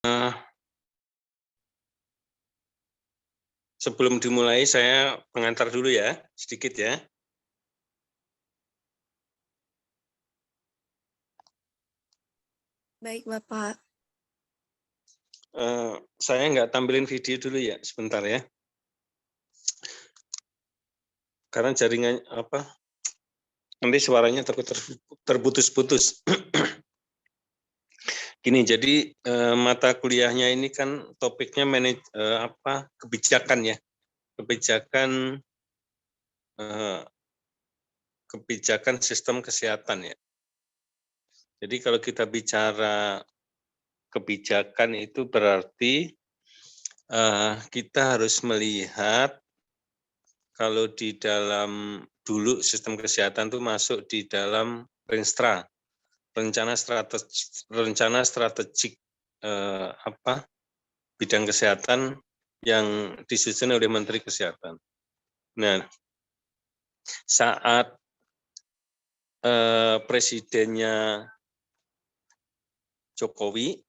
Eh, Sebelum dimulai, saya pengantar dulu ya, sedikit ya. Baik, Bapak. Saya nggak tampilin video dulu ya, sebentar ya. Karena jaringan nanti suaranya terputus-putus. Gini, jadi mata kuliahnya ini kan topiknya kebijakan ya, kebijakan sistem kesehatan ya. Jadi kalau kita bicara kebijakan itu berarti kita harus melihat kalau di dalam dulu sistem kesehatan itu masuk di dalam Renstra, rencana strategik bidang kesehatan yang disusun oleh Menteri Kesehatan. Nah, saat presidennya Jokowi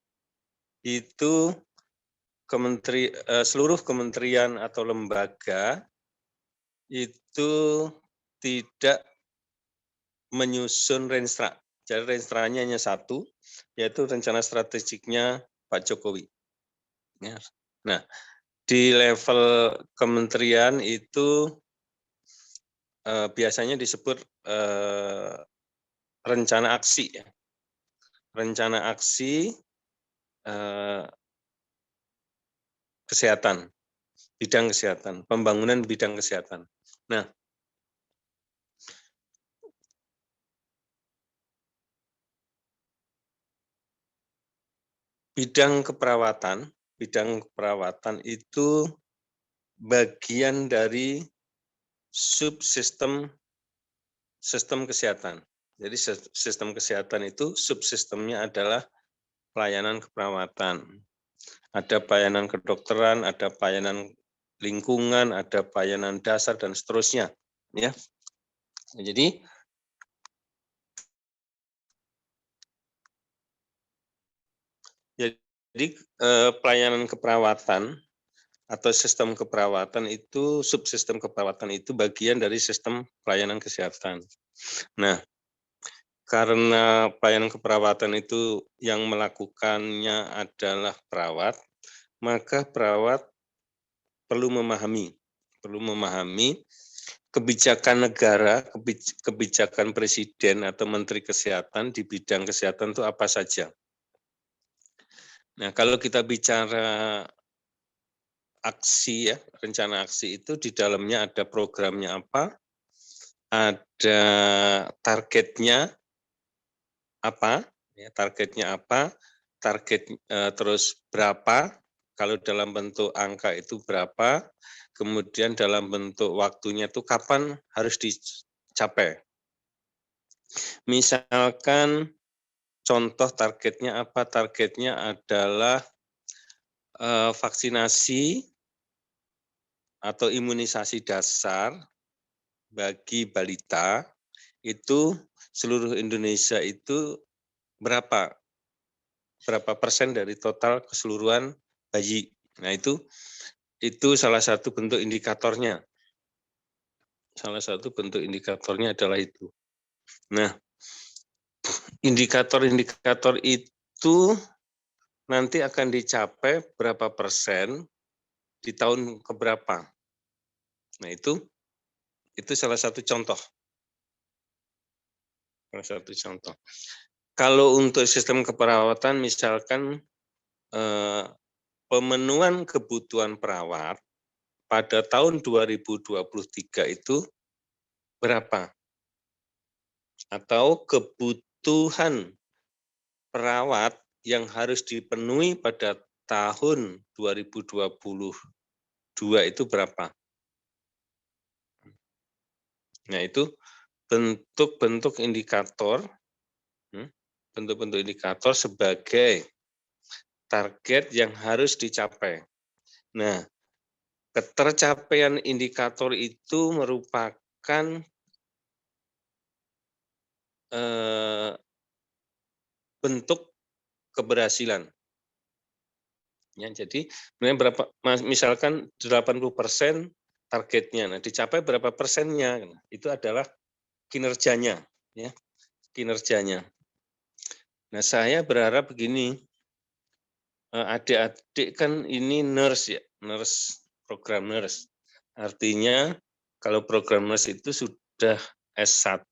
itu seluruh kementerian atau lembaga itu tidak menyusun Renstra. Jadi Renstranya hanya satu, yaitu rencana strategiknya Pak Jokowi. Ya. Nah, di level kementerian itu biasanya disebut rencana aksi. Ya. Rencana aksi kesehatan, bidang kesehatan, pembangunan bidang kesehatan. Nah, bidang keperawatan itu bagian dari subsistem kesehatan. Jadi sistem kesehatan itu subsistemnya adalah pelayanan keperawatan. Ada pelayanan kedokteran, ada pelayanan lingkungan, ada pelayanan dasar dan seterusnya. Ya, jadi pelayanan keperawatan atau sistem keperawatan itu, subsistem keperawatan itu bagian dari sistem pelayanan kesehatan. Nah, karena pelayanan keperawatan itu yang melakukannya adalah perawat, maka perawat perlu memahami kebijakan negara, kebijakan presiden atau menteri kesehatan di bidang kesehatan itu apa saja. Nah, kalau kita bicara aksi ya, rencana aksi itu di dalamnya ada programnya apa, ada targetnya apa, target terus berapa, kalau dalam bentuk angka itu berapa, kemudian dalam bentuk waktunya itu kapan harus dicapai. Misalkan contoh targetnya apa? Targetnya adalah vaksinasi atau imunisasi dasar bagi balita itu seluruh Indonesia itu berapa persen dari total keseluruhan bayi. Nah, itu salah satu bentuk indikatornya. Salah satu bentuk indikatornya adalah itu. Nah, indikator-indikator itu nanti akan dicapai berapa persen di tahun keberapa. Nah, itu salah satu contoh. Salah satu contoh. Kalau untuk sistem keperawatan, misalkan pemenuhan kebutuhan perawat pada tahun 2023 itu berapa? Atau kebutuhan perawat yang harus dipenuhi pada tahun 2022 itu berapa? Nah, itu bentuk-bentuk indikator sebagai target yang harus dicapai. Nah, ketercapaian indikator itu merupakan bentuk keberhasilan. Ya, jadi berapa misalkan 80% targetnya, nah dicapai berapa persennya, nah, itu adalah kinerjanya, ya, kinerjanya. Nah, saya berharap begini, adik-adik kan ini nurse ya, nurse, program nurse. Artinya kalau program nurse itu sudah S1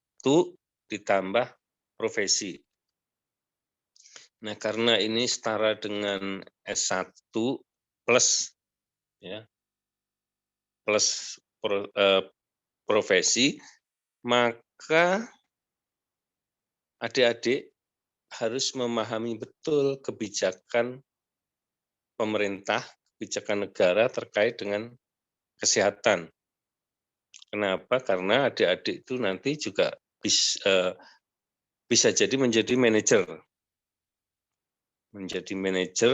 ditambah profesi. Nah, karena ini setara dengan S1 plus ya, plus profesi, maka adik-adik harus memahami betul kebijakan pemerintah, kebijakan negara terkait dengan kesehatan. Kenapa? Karena adik-adik itu nanti juga bisa jadi menjadi manajer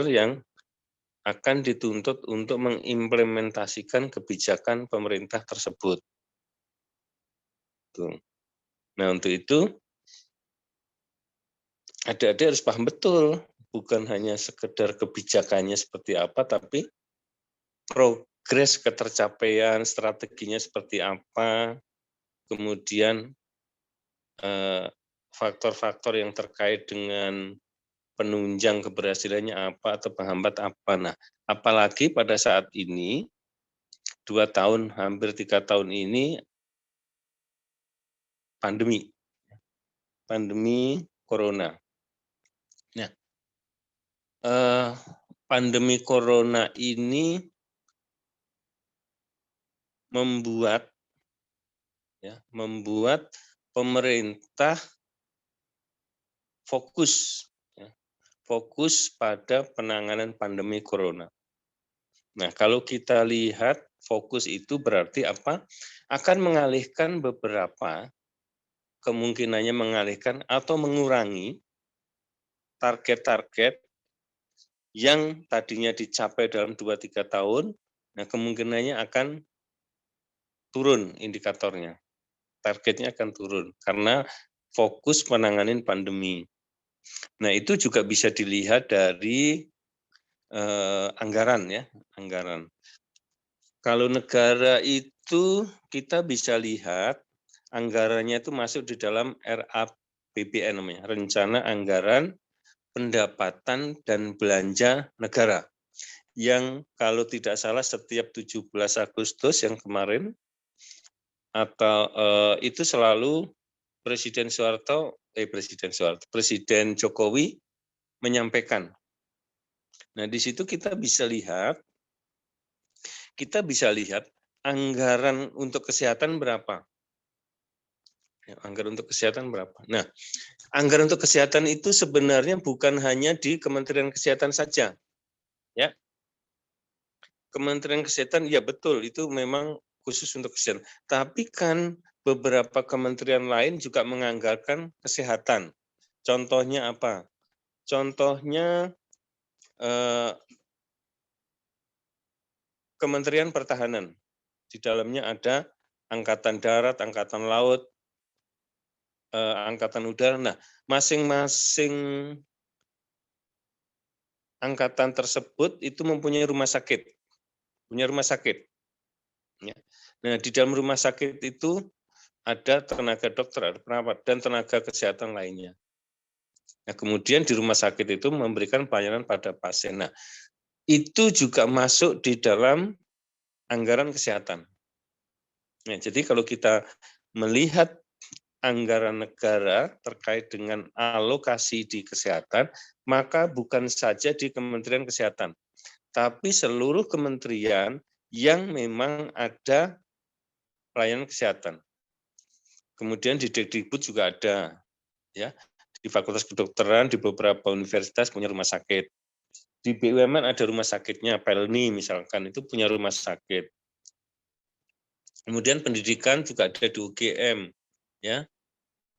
yang akan dituntut untuk mengimplementasikan kebijakan pemerintah tersebut. Nah, untuk itu adik-adik harus paham betul, bukan hanya sekedar kebijakannya seperti apa, tapi progres ketercapaian, strateginya seperti apa, kemudian faktor-faktor yang terkait dengan penunjang keberhasilannya apa atau penghambat apa. Nah, apalagi pada saat ini, 2 tahun, hampir 3 tahun ini, pandemi corona. Nah, pandemi corona ini membuat pemerintah fokus pada penanganan pandemi corona. Nah, kalau kita lihat fokus itu berarti apa? Akan mengalihkan kemungkinannya mengalihkan atau mengurangi target-target yang tadinya dicapai dalam 2-3 tahun, nah kemungkinannya akan turun indikatornya. Targetnya akan turun karena fokus penanganan pandemi. Nah, itu juga bisa dilihat dari anggaran ya, anggaran. Kalau negara itu kita bisa lihat anggarannya itu masuk di dalam RAPBN namanya, Rencana Anggaran Pendapatan dan Belanja Negara. Yang kalau tidak salah setiap 17 Agustus yang kemarin atau itu selalu Presiden Jokowi menyampaikan. Nah, di situ kita bisa lihat anggaran untuk kesehatan berapa. Ya, anggaran untuk kesehatan berapa. Nah, anggaran untuk kesehatan itu sebenarnya bukan hanya di Kementerian Kesehatan saja. Ya. Kementerian Kesehatan, ya betul, itu memang khusus untuk kesehatan. Tapi kan beberapa kementerian lain juga menganggarkan kesehatan. Contohnya apa? Contohnya Kementerian Pertahanan. Di dalamnya ada Angkatan Darat, Angkatan Laut, Angkatan Udara. Nah, masing-masing angkatan tersebut itu mempunyai rumah sakit. Punya rumah sakit. Ya. Nah, di dalam rumah sakit itu ada tenaga dokter, ada perawat, dan tenaga kesehatan lainnya. Nah, kemudian di rumah sakit itu memberikan pelayanan pada pasien. Nah, itu juga masuk di dalam anggaran kesehatan. Nah, jadi kalau kita melihat anggaran negara terkait dengan alokasi di kesehatan, maka bukan saja di Kementerian Kesehatan, tapi seluruh kementerian yang memang ada pelayanan kesehatan. Kemudian di Dikbud juga ada, ya, di Fakultas Kedokteran, di beberapa universitas punya rumah sakit. Di BUMN ada rumah sakitnya, Pelni misalkan, itu punya rumah sakit. Kemudian pendidikan juga ada di UGM, ya,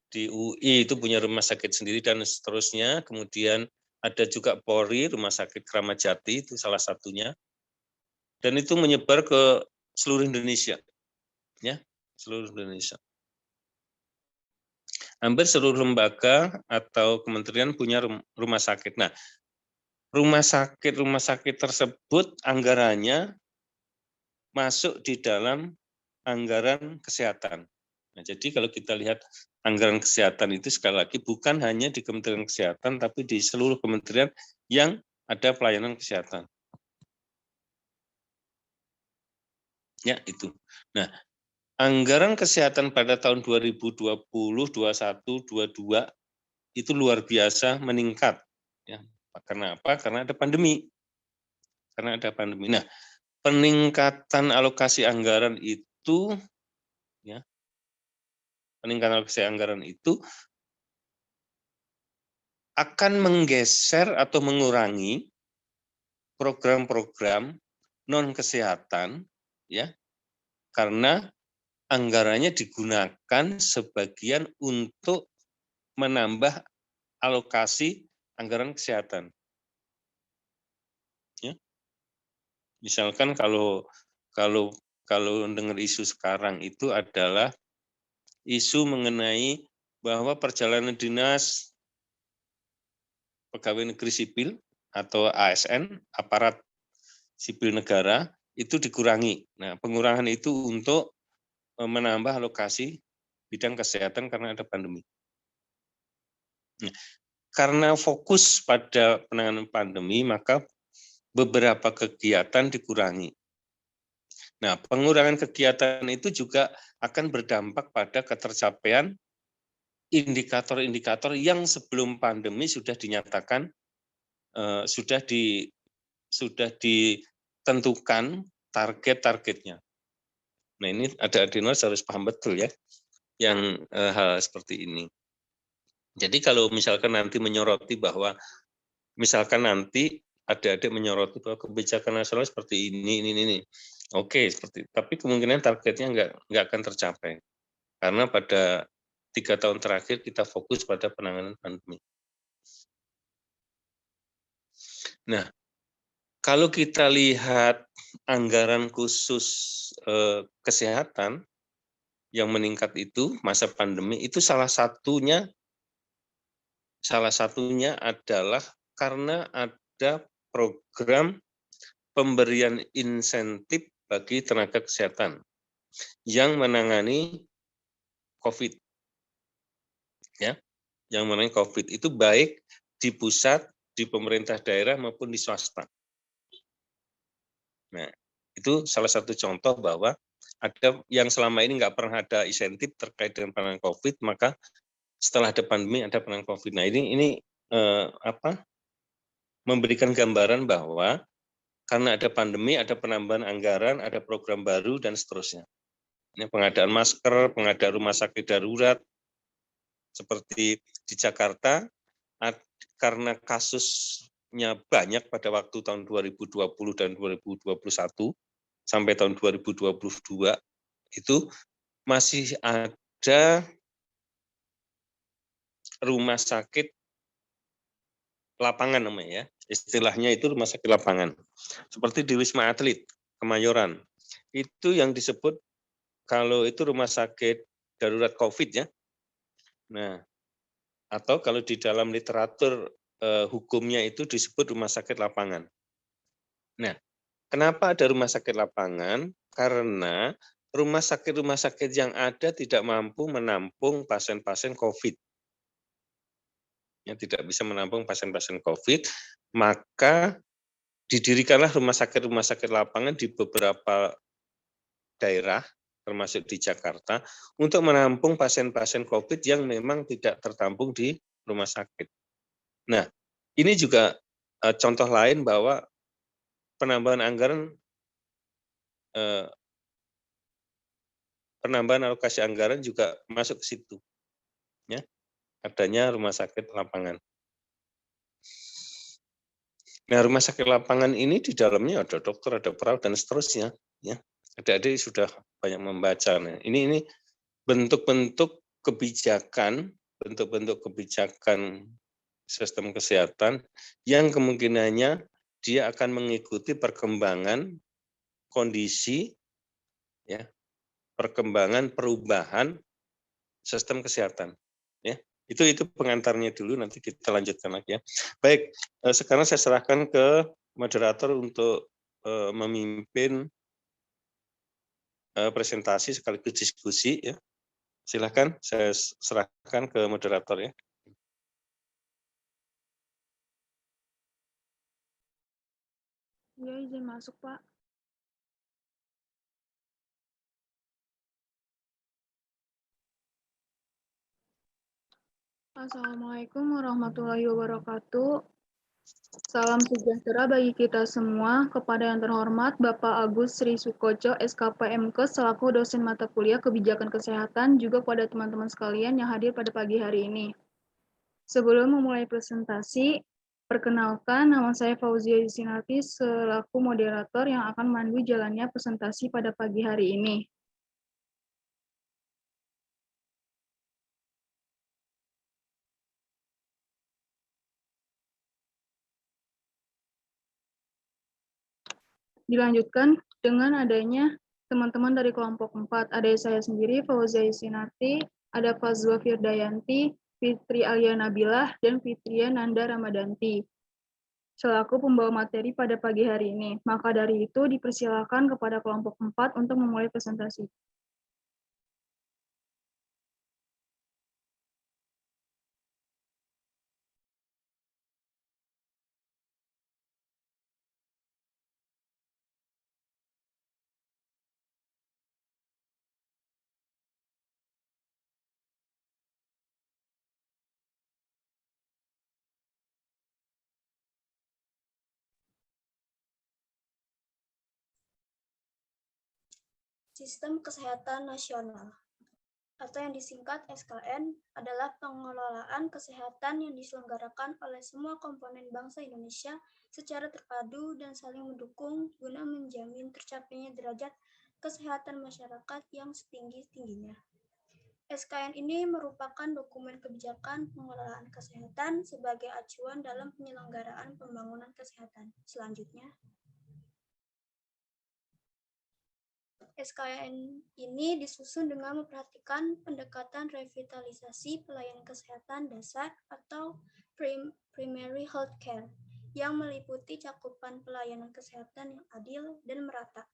di UI itu punya rumah sakit sendiri dan seterusnya. Kemudian ada juga Polri, Rumah Sakit Kramat Jati, itu salah satunya. Dan itu menyebar ke seluruh Indonesia, ya, seluruh Indonesia. Hampir seluruh lembaga atau kementerian punya rumah sakit. Nah, rumah sakit tersebut anggarannya masuk di dalam anggaran kesehatan. Nah, jadi kalau kita lihat anggaran kesehatan itu sekali lagi bukan hanya di Kementerian Kesehatan, tapi di seluruh kementerian yang ada pelayanan kesehatan. Ya, itu. Nah, anggaran kesehatan pada tahun 2020, 21, 22 itu luar biasa meningkat. Ya, karena apa? Karena ada pandemi. Nah, peningkatan alokasi anggaran itu, ya, peningkatan alokasi anggaran itu akan menggeser atau mengurangi program-program non kesehatan, ya, karena anggarannya digunakan sebagian untuk menambah alokasi anggaran kesehatan. Ya. Misalkan kalau dengar isu sekarang itu adalah isu mengenai bahwa perjalanan dinas pegawai negeri sipil atau ASN, aparat sipil negara, itu dikurangi. Nah, pengurangan itu untuk menambah alokasi bidang kesehatan karena ada pandemi. Nah, karena fokus pada penanganan pandemi, maka beberapa kegiatan dikurangi. Nah, pengurangan kegiatan itu juga akan berdampak pada ketercapaian indikator-indikator yang sebelum pandemi sudah dinyatakan, sudah ditentukan target-targetnya. Nah, ini adik-adik harus paham betul ya, yang hal seperti ini. Jadi kalau misalkan nanti menyoroti bahwa, misalkan nanti adik-adik menyoroti bahwa kebijakan nasional seperti ini. Oke, seperti itu. Tapi kemungkinan targetnya nggak akan tercapai. Karena pada 3 tahun terakhir kita fokus pada penanganan pandemi. Nah, kalau kita lihat anggaran khusus kesehatan yang meningkat itu masa pandemi itu salah satunya adalah karena ada program pemberian insentif bagi tenaga kesehatan yang menangani COVID. Ya, yang menangani COVID itu baik di pusat, di pemerintah daerah maupun di swasta. Nah, itu salah satu contoh bahwa ada yang selama ini nggak pernah ada insentif terkait dengan penanganan COVID, maka setelah ada pandemi ada penanganan COVID. Nah, ini memberikan gambaran bahwa karena ada pandemi, ada penambahan anggaran, ada program baru dan seterusnya. Ini pengadaan masker, pengadaan rumah sakit darurat, seperti di Jakarta, karena kasusnya banyak pada waktu tahun 2020 dan 2021 sampai tahun 2022 itu masih ada rumah sakit lapangan namanya ya, istilahnya itu rumah sakit lapangan. Seperti di Wisma Atlet Kemayoran, itu yang disebut kalau itu rumah sakit darurat COVID ya. Nah, atau kalau di dalam literatur hukumnya itu disebut rumah sakit lapangan. Nah, kenapa ada rumah sakit lapangan? Karena rumah sakit yang ada tidak mampu menampung pasien-pasien COVID. Ya, tidak bisa menampung pasien-pasien COVID, maka didirikanlah rumah sakit lapangan di beberapa daerah, termasuk di Jakarta, untuk menampung pasien-pasien COVID yang memang tidak tertampung di rumah sakit. Nah, ini juga contoh lain bahwa penambahan anggaran, penambahan alokasi anggaran juga masuk ke situ, ya, adanya rumah sakit lapangan. Nah, rumah sakit lapangan ini di dalamnya ada dokter, ada perawat dan seterusnya, ya. Adik-adik sudah banyak membaca. Nah, ini bentuk-bentuk kebijakan sistem kesehatan yang kemungkinannya dia akan mengikuti perkembangan kondisi, ya, perkembangan perubahan sistem kesehatan, ya. Itu pengantarnya dulu, nanti kita lanjutkan lagi ya. Baik, sekarang saya serahkan ke moderator untuk memimpin presentasi sekaligus diskusi ya. Silakan, saya serahkan ke moderator ya. Ya, izin masuk, Pak. Assalamualaikum warahmatullahi wabarakatuh. Salam sejahtera bagi kita semua. Kepada yang terhormat Bapak Agus Sri Sukoco, SKP MKes, selaku dosen mata kuliah Kebijakan Kesehatan, juga kepada teman-teman sekalian yang hadir pada pagi hari ini. Sebelum memulai presentasi, perkenalkan nama saya Fauzia Yusinati selaku moderator yang akan memandu jalannya presentasi pada pagi hari ini. Dilanjutkan dengan adanya teman-teman dari kelompok 4. Ada saya sendiri, Fauzia Yusinati, ada Fazwa Firdayanti, Fitri Alia Nabilah, dan Fitria Nanda Ramadanti selaku pembawa materi pada pagi hari ini. Maka dari itu dipersilakan kepada kelompok 4 untuk memulai presentasi. Sistem Kesehatan Nasional atau yang disingkat SKN adalah pengelolaan kesehatan yang diselenggarakan oleh semua komponen bangsa Indonesia secara terpadu dan saling mendukung guna menjamin tercapainya derajat kesehatan masyarakat yang setinggi-tingginya. SKN ini merupakan dokumen kebijakan pengelolaan kesehatan sebagai acuan dalam penyelenggaraan pembangunan kesehatan. Selanjutnya, SKN ini disusun dengan memperhatikan pendekatan revitalisasi pelayanan kesehatan dasar atau primary health care yang meliputi cakupan pelayanan kesehatan yang adil dan merata.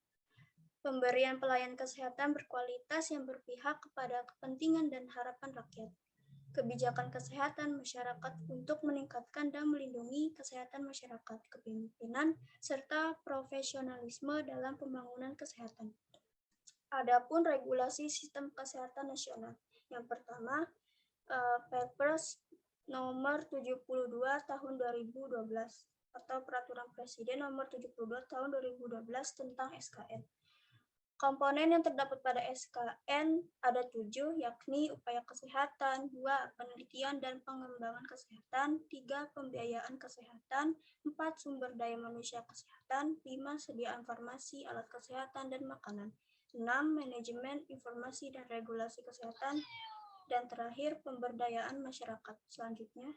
Pemberian pelayanan kesehatan berkualitas yang berpihak kepada kepentingan dan harapan rakyat. Kebijakan kesehatan masyarakat untuk meningkatkan dan melindungi kesehatan masyarakat, kepemimpinan, serta profesionalisme dalam pembangunan kesehatan. Adapun regulasi sistem kesehatan nasional. Yang pertama, Perpres nomor 72 tahun 2012 atau Peraturan Presiden nomor 72 tahun 2012 tentang SKN. Komponen yang terdapat pada SKN ada 7, yakni upaya kesehatan, 2, penelitian dan pengembangan kesehatan, 3, pembiayaan kesehatan, 4, sumber daya manusia kesehatan, 5, sediaan farmasi, alat kesehatan, dan makanan, 6, manajemen informasi dan regulasi kesehatan, dan terakhir pemberdayaan masyarakat. Selanjutnya,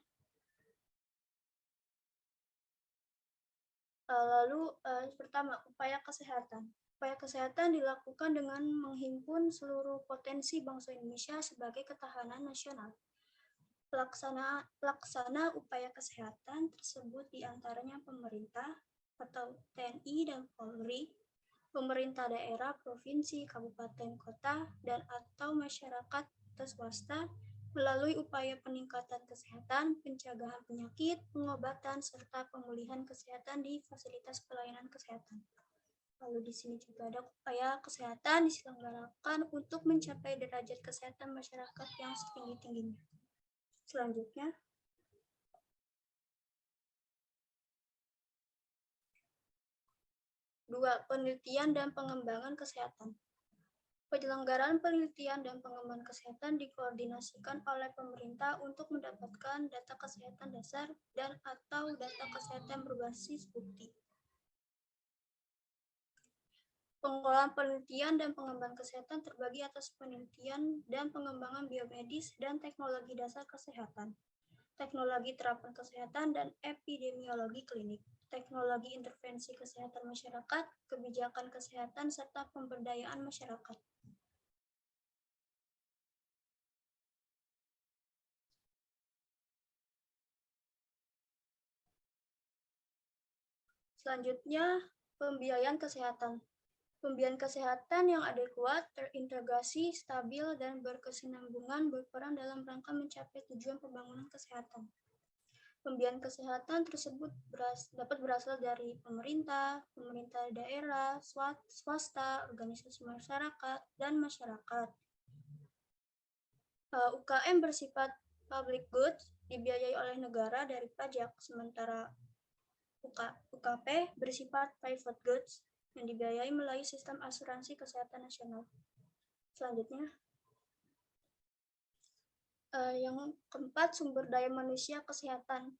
pertama, upaya kesehatan. Upaya kesehatan dilakukan dengan menghimpun seluruh potensi bangsa Indonesia sebagai ketahanan nasional. Pelaksana upaya kesehatan tersebut diantaranya pemerintah atau TNI dan Polri, pemerintah daerah, provinsi, kabupaten, kota, dan atau masyarakat atau swasta melalui upaya peningkatan kesehatan, pencegahan penyakit, pengobatan, serta pemulihan kesehatan di fasilitas pelayanan kesehatan. Lalu di sini juga ada upaya kesehatan diselenggarakan untuk mencapai derajat kesehatan masyarakat yang setinggi-tingginya. Selanjutnya, 2. Penelitian dan pengembangan kesehatan. Penyelenggaraan penelitian dan pengembangan kesehatan dikoordinasikan oleh pemerintah untuk mendapatkan data kesehatan dasar dan atau data kesehatan berbasis bukti. Pengelolaan penelitian dan pengembangan kesehatan terbagi atas penelitian dan pengembangan biomedis dan teknologi dasar kesehatan, teknologi terapan kesehatan dan epidemiologi klinik, teknologi intervensi kesehatan masyarakat, kebijakan kesehatan, serta pemberdayaan masyarakat. Selanjutnya, pembiayaan kesehatan. Pembiayaan kesehatan yang adekuat, terintegrasi, stabil, dan berkesinambungan berperan dalam rangka mencapai tujuan pembangunan kesehatan. Pembiayaan kesehatan tersebut dapat berasal dari pemerintah, pemerintah daerah, swasta, organisasi masyarakat, dan masyarakat. UKM bersifat public goods dibiayai oleh negara dari pajak, sementara UKP bersifat private goods yang dibiayai melalui sistem asuransi kesehatan nasional. Selanjutnya, yang keempat, sumber daya manusia kesehatan.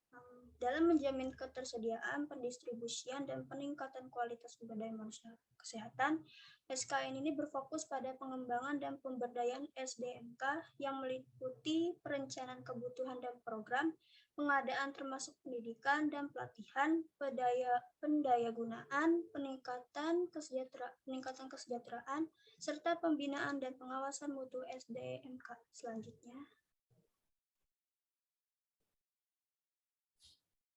Dalam menjamin ketersediaan, pendistribusian, dan peningkatan kualitas sumber daya manusia kesehatan, SKN ini berfokus pada pengembangan dan pemberdayaan SDMK yang meliputi perencanaan kebutuhan dan program, pengadaan termasuk pendidikan dan pelatihan, pendayagunaan, peningkatan kesejahteraan, serta pembinaan dan pengawasan mutu SDMK. Selanjutnya.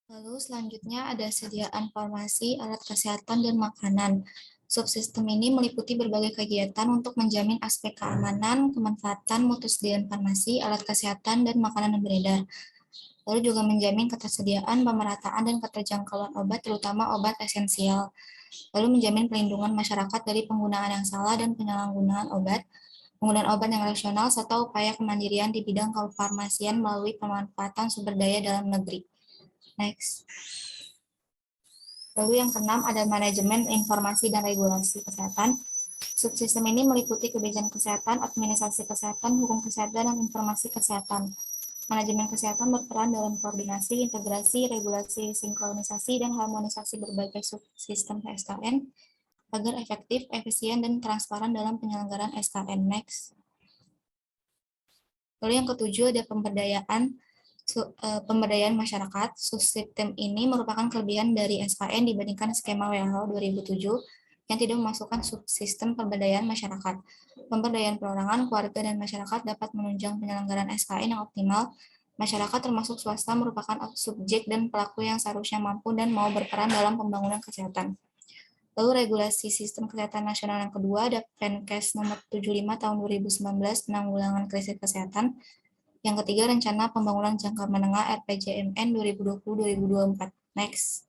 Lalu selanjutnya ada sediaan farmasi, alat kesehatan, dan makanan. Subsistem ini meliputi berbagai kegiatan untuk menjamin aspek keamanan, kemanfaatan, mutu sediaan farmasi, alat kesehatan, dan makanan yang beredar. Lalu juga menjamin ketersediaan, pemerataan, dan keterjangkauan obat, terutama obat esensial. Lalu menjamin pelindungan masyarakat dari penggunaan yang salah dan penyalahgunaan obat, penggunaan obat yang rasional, serta upaya kemandirian di bidang kefarmasian melalui pemanfaatan sumber daya dalam negeri. Next. Lalu yang keenam ada manajemen informasi dan regulasi kesehatan. Subsistem ini meliputi kebijakan kesehatan, administrasi kesehatan, hukum kesehatan, dan informasi kesehatan. Manajemen kesehatan berperan dalam koordinasi, integrasi, regulasi, sinkronisasi, dan harmonisasi berbagai subsistem SKN agar efektif, efisien, dan transparan dalam penyelenggaraan SKN. Next. Lalu yang ketujuh ada pemberdayaan masyarakat. Subsistem ini merupakan kelebihan dari SKN dibandingkan skema WHO 2007 yang tidak memasukkan subsistem pemberdayaan masyarakat. Pemberdayaan perorangan, keluarga, dan masyarakat dapat menunjang penyelenggaraan SKN yang optimal. Masyarakat termasuk swasta merupakan subjek dan pelaku yang seharusnya mampu dan mau berperan dalam pembangunan kesehatan. Lalu regulasi sistem kesehatan nasional yang kedua ada Permenkes nomor 75 tahun 2019 penanggulangan krisis kesehatan. Yang ketiga, rencana pembangunan jangka menengah RPJMN 2020-2024. Next.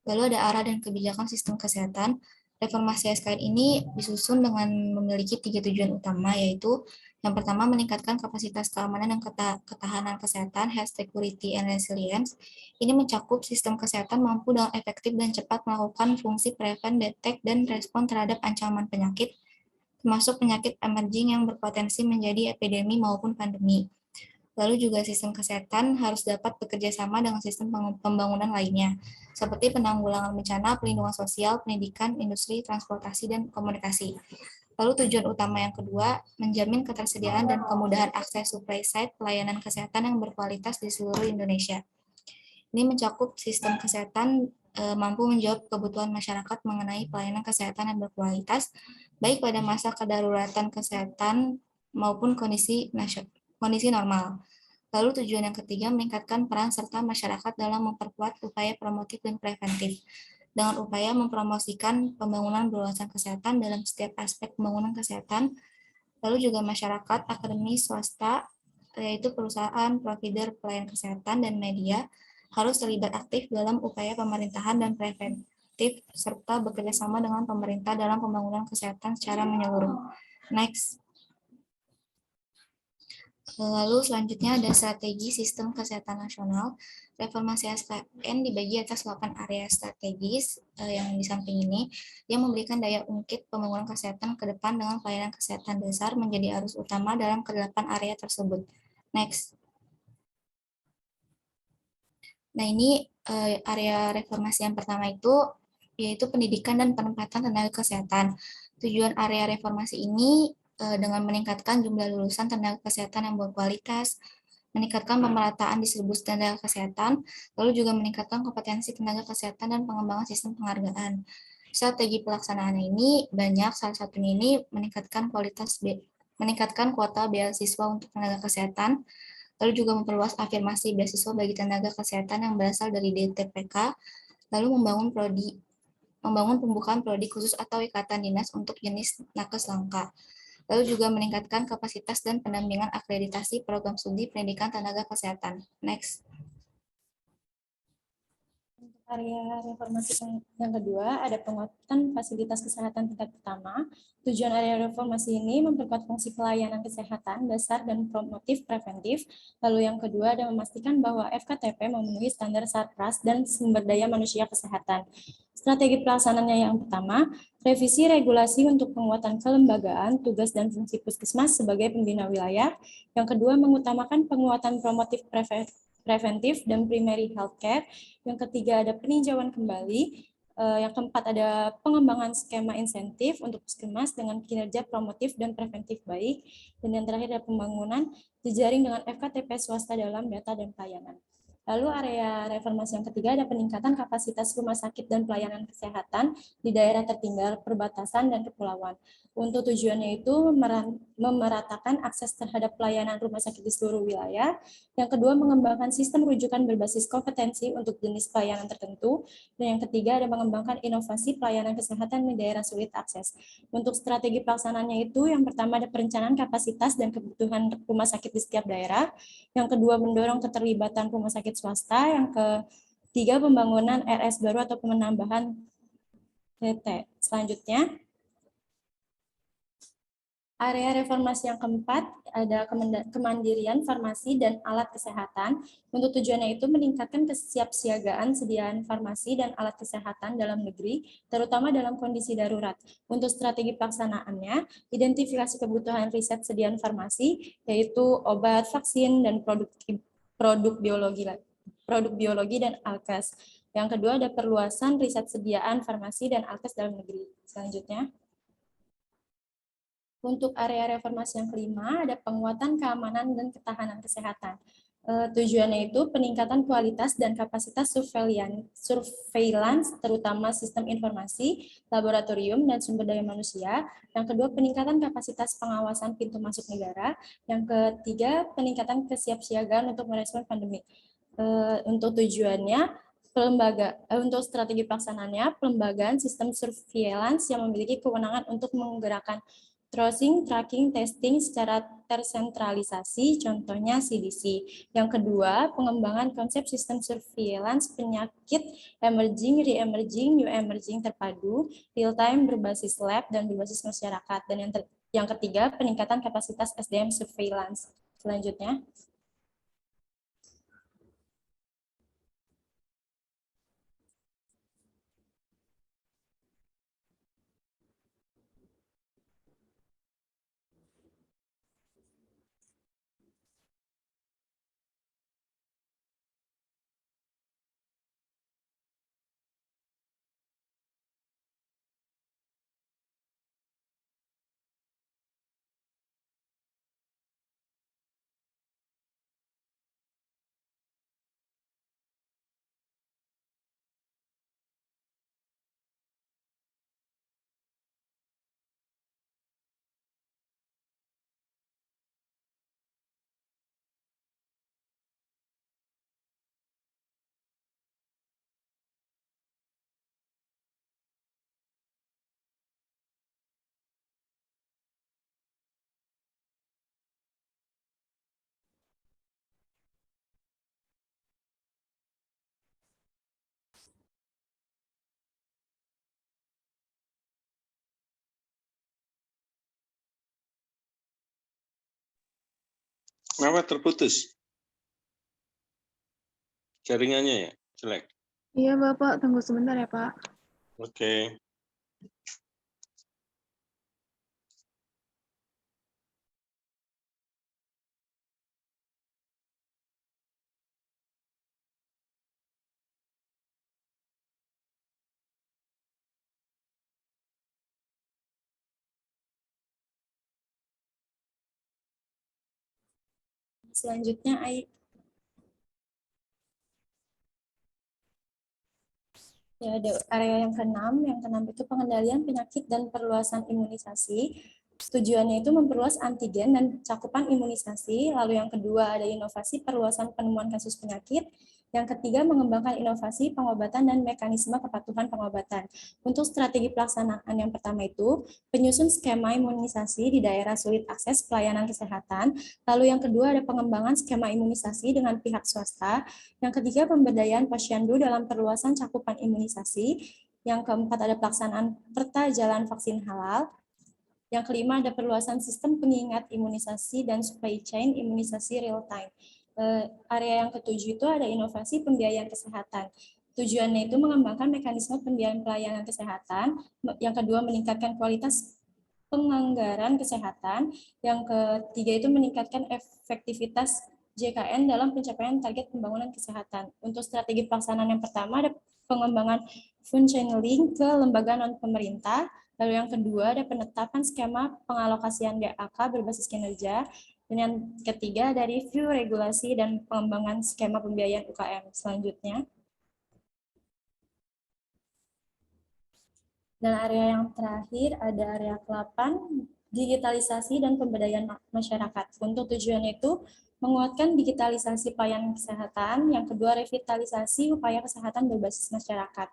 Lalu ada arah dan kebijakan sistem kesehatan. Reformasi SKN ini disusun dengan memiliki 3 tujuan utama, yaitu yang pertama, meningkatkan kapasitas keamanan dan ketahanan kesehatan, health security and resilience. Ini mencakup sistem kesehatan mampu dengan efektif dan cepat melakukan fungsi prevent, detect, dan respon terhadap ancaman penyakit, termasuk penyakit emerging yang berpotensi menjadi epidemi maupun pandemi. Lalu juga sistem kesehatan harus dapat bekerja sama dengan sistem pembangunan lainnya, seperti penanggulangan bencana, perlindungan sosial, pendidikan, industri, transportasi, dan komunikasi. Lalu tujuan utama yang kedua, menjamin ketersediaan dan kemudahan akses supply side pelayanan kesehatan yang berkualitas di seluruh Indonesia. Ini mencakup sistem kesehatan mampu menjawab kebutuhan masyarakat mengenai pelayanan kesehatan yang berkualitas, baik pada masa kedaruratan kesehatan maupun kondisi normal. Lalu tujuan yang ketiga, meningkatkan peran serta masyarakat dalam memperkuat upaya promotif dan preventif, dengan upaya mempromosikan pembangunan berwawasan kesehatan dalam setiap aspek pembangunan kesehatan. Lalu juga masyarakat, akademi, swasta, yaitu perusahaan, provider pelayanan kesehatan, dan media, harus terlibat aktif dalam upaya pemerintahan dan preventif, serta bekerja sama dengan pemerintah dalam pembangunan kesehatan secara menyeluruh. Next. Lalu selanjutnya ada strategi sistem kesehatan nasional. Reformasi SKN dibagi atas 8 area strategis yang di samping ini, yang memberikan daya ungkit pembangunan kesehatan ke depan dengan pelayanan kesehatan dasar menjadi arus utama dalam ke-8 area tersebut. Next. Nah, ini area reformasi yang pertama itu yaitu pendidikan dan penempatan tenaga kesehatan. Tujuan area reformasi ini dengan meningkatkan jumlah lulusan tenaga kesehatan yang berkualitas, meningkatkan pemerataan distribusi tenaga kesehatan, lalu juga meningkatkan kompetensi tenaga kesehatan dan pengembangan sistem penghargaan. Strategi pelaksanaannya ini banyak, salah satunya ini meningkatkan kuota beasiswa untuk tenaga kesehatan, lalu juga memperluas afirmasi beasiswa bagi tenaga kesehatan yang berasal dari DTPK, Lalu membangun pembukaan prodi khusus atau ikatan dinas untuk jenis nakes langka. Lalu juga meningkatkan kapasitas dan pendampingan akreditasi program studi pendidikan tenaga kesehatan. Next. Area reformasi yang kedua, ada penguatan fasilitas kesehatan tingkat pertama. Tujuan area reformasi ini memperkuat fungsi pelayanan kesehatan dasar dan promotif preventif. Lalu yang kedua, ada memastikan bahwa FKTP memenuhi standar SARPRAS dan sumber daya manusia kesehatan. Strategi pelaksanaannya yang pertama, revisi regulasi untuk penguatan kelembagaan, tugas dan fungsi puskesmas sebagai pembina wilayah. Yang kedua, mengutamakan penguatan promotif preventif dan primary healthcare. Yang ketiga ada peninjauan kembali. Yang keempat ada pengembangan skema insentif untuk puskesmas dengan kinerja promotif dan preventif baik. Dan yang terakhir ada pembangunan jejaring dengan FKTP swasta dalam data dan pelayanan. Lalu area reformasi yang ketiga ada peningkatan kapasitas rumah sakit dan pelayanan kesehatan di daerah tertinggal, perbatasan, dan kepulauan. Untuk tujuannya itu memeratakan akses terhadap pelayanan rumah sakit di seluruh wilayah. Yang kedua, mengembangkan sistem rujukan berbasis kompetensi untuk jenis pelayanan tertentu. Dan yang ketiga, ada mengembangkan inovasi pelayanan kesehatan di daerah sulit akses. Untuk strategi pelaksanaannya itu, yang pertama ada perencanaan kapasitas dan kebutuhan rumah sakit di setiap daerah. Yang kedua, mendorong keterlibatan rumah sakit swasta. Yang ketiga, pembangunan RS baru atau penambahan TT. Selanjutnya, area reformasi yang keempat ada kemandirian farmasi dan alat kesehatan. Untuk tujuannya itu meningkatkan kesiapsiagaan sediaan farmasi dan alat kesehatan dalam negeri, terutama dalam kondisi darurat. Untuk strategi pelaksanaannya, identifikasi kebutuhan riset sediaan farmasi, yaitu obat, vaksin, dan produk biologi dan alkes. Yang kedua ada perluasan riset sediaan farmasi dan alkes dalam negeri. Selanjutnya, untuk area reformasi yang kelima, ada penguatan keamanan dan ketahanan kesehatan. Tujuannya itu peningkatan kualitas dan kapasitas surveillance, terutama sistem informasi, laboratorium, dan sumber daya manusia. Yang kedua, peningkatan kapasitas pengawasan pintu masuk negara. Yang ketiga, peningkatan kesiapsiagaan untuk merespon pandemi. Untuk tujuannya, untuk strategi pelaksanaannya, pelembagaan sistem surveillance yang memiliki kewenangan untuk menggerakkan tracing, tracking, testing secara tersentralisasi, contohnya CDC. Yang kedua, pengembangan konsep sistem surveillance penyakit emerging, re-emerging, new emerging terpadu, real-time berbasis lab dan berbasis masyarakat. Dan yang ketiga, peningkatan kapasitas SDM surveillance. Selanjutnya, Kenapa terputus? Jaringannya ya, jelek. Iya, Bapak. Tunggu sebentar ya, Pak. Oke. selanjutnya ya, ada area yang keenam. Yang keenam itu pengendalian penyakit dan perluasan imunisasi. Tujuannya itu memperluas antigen dan cakupan imunisasi. Lalu yang kedua ada inovasi perluasan penemuan kasus penyakit. Yang ketiga, mengembangkan inovasi pengobatan dan mekanisme kepatuhan pengobatan. Untuk strategi pelaksanaan yang pertama itu, penyusun skema imunisasi di daerah sulit akses pelayanan kesehatan. Lalu yang kedua ada pengembangan skema imunisasi dengan pihak swasta. Yang ketiga, pemberdayaan posyandu dalam perluasan cakupan imunisasi. Yang keempat ada pelaksanaan peta jalan vaksin halal. Yang kelima ada perluasan sistem pengingat imunisasi dan supply chain imunisasi real time. Area yang ketujuh itu ada inovasi pembiayaan kesehatan. Tujuannya itu mengembangkan mekanisme pembiayaan pelayanan kesehatan. Yang kedua, meningkatkan kualitas penganggaran kesehatan. Yang ketiga itu meningkatkan efektivitas JKN dalam pencapaian target pembangunan kesehatan. Untuk strategi pelaksanaan yang pertama ada pengembangan functioning ke lembaga non-pemerintah. Lalu yang kedua ada penetapan skema pengalokasian DAK berbasis kinerja. Dan yang ketiga ada review regulasi dan pengembangan skema pembiayaan UKM. Selanjutnya. Dan area yang terakhir ada area ke-8, digitalisasi dan pemberdayaan masyarakat. Untuk tujuannya itu menguatkan digitalisasi pelayanan kesehatan, yang kedua revitalisasi upaya kesehatan berbasis masyarakat.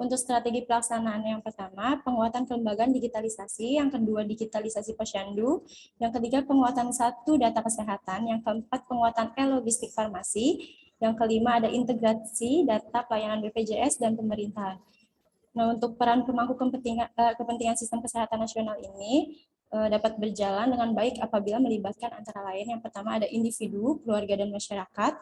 Untuk strategi pelaksanaan yang pertama, penguatan kelembagaan digitalisasi, yang kedua digitalisasi posyandu, yang ketiga penguatan data kesehatan, yang keempat penguatan logistik farmasi, yang kelima ada integrasi data pelayanan BPJS dan pemerintahan. Nah, untuk peran pemangku kepentingan sistem kesehatan nasional ini dapat berjalan dengan baik apabila melibatkan antara lain yang pertama ada individu, keluarga, dan masyarakat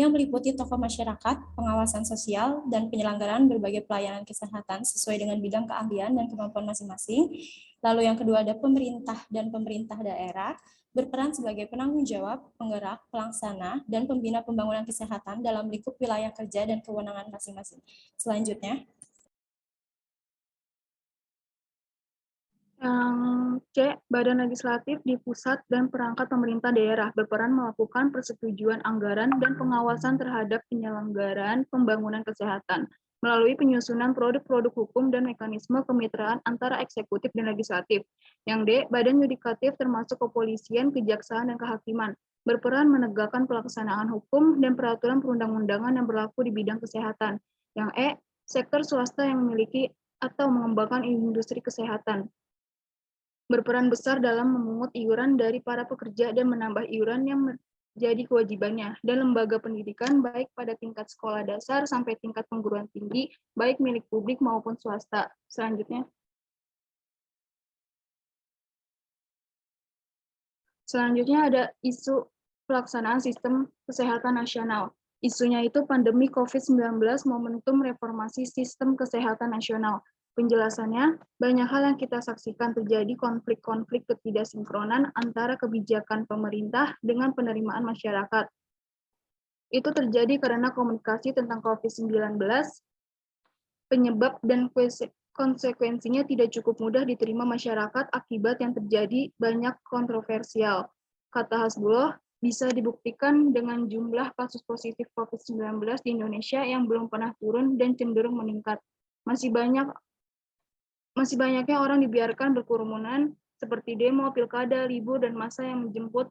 yang meliputi tokoh masyarakat, pengawasan sosial, dan penyelenggaraan berbagai pelayanan kesehatan sesuai dengan bidang keahlian dan kemampuan masing-masing. Lalu yang kedua ada pemerintah dan pemerintah daerah berperan sebagai penanggung jawab, penggerak, pelaksana, dan pembina pembangunan kesehatan dalam lingkup wilayah kerja dan kewenangan masing-masing. Selanjutnya. Yang C, Badan Legislatif di pusat dan perangkat pemerintah daerah berperan melakukan persetujuan anggaran dan pengawasan terhadap penyelenggaraan pembangunan kesehatan melalui penyusunan produk-produk hukum dan mekanisme kemitraan antara eksekutif dan legislatif. Yang D, Badan Yudikatif termasuk kepolisian, kejaksaan, dan kehakiman berperan menegakkan pelaksanaan hukum dan peraturan perundang-undangan yang berlaku di bidang kesehatan. Yang E, sektor swasta yang memiliki atau mengembangkan industri kesehatan berperan besar dalam memungut iuran dari para pekerja dan menambah iuran yang menjadi kewajibannya, dan lembaga pendidikan baik pada tingkat sekolah dasar sampai tingkat perguruan tinggi, baik milik publik maupun swasta. Selanjutnya. Selanjutnya ada isu pelaksanaan sistem kesehatan nasional. Isunya itu pandemi COVID-19 momentum reformasi sistem kesehatan nasional. Penjelasannya, banyak hal yang kita saksikan terjadi konflik-konflik ketidaksinkronan antara kebijakan pemerintah dengan penerimaan masyarakat. Itu terjadi karena komunikasi tentang COVID-19, penyebab dan konsekuensinya tidak cukup mudah diterima masyarakat akibat yang terjadi banyak kontroversial. Kata Hasbuloh, bisa dibuktikan dengan jumlah kasus positif COVID-19 di Indonesia yang belum pernah turun dan cenderung meningkat. Masih banyaknya orang dibiarkan berkerumunan seperti demo, pilkada, libur, dan massa yang menjemput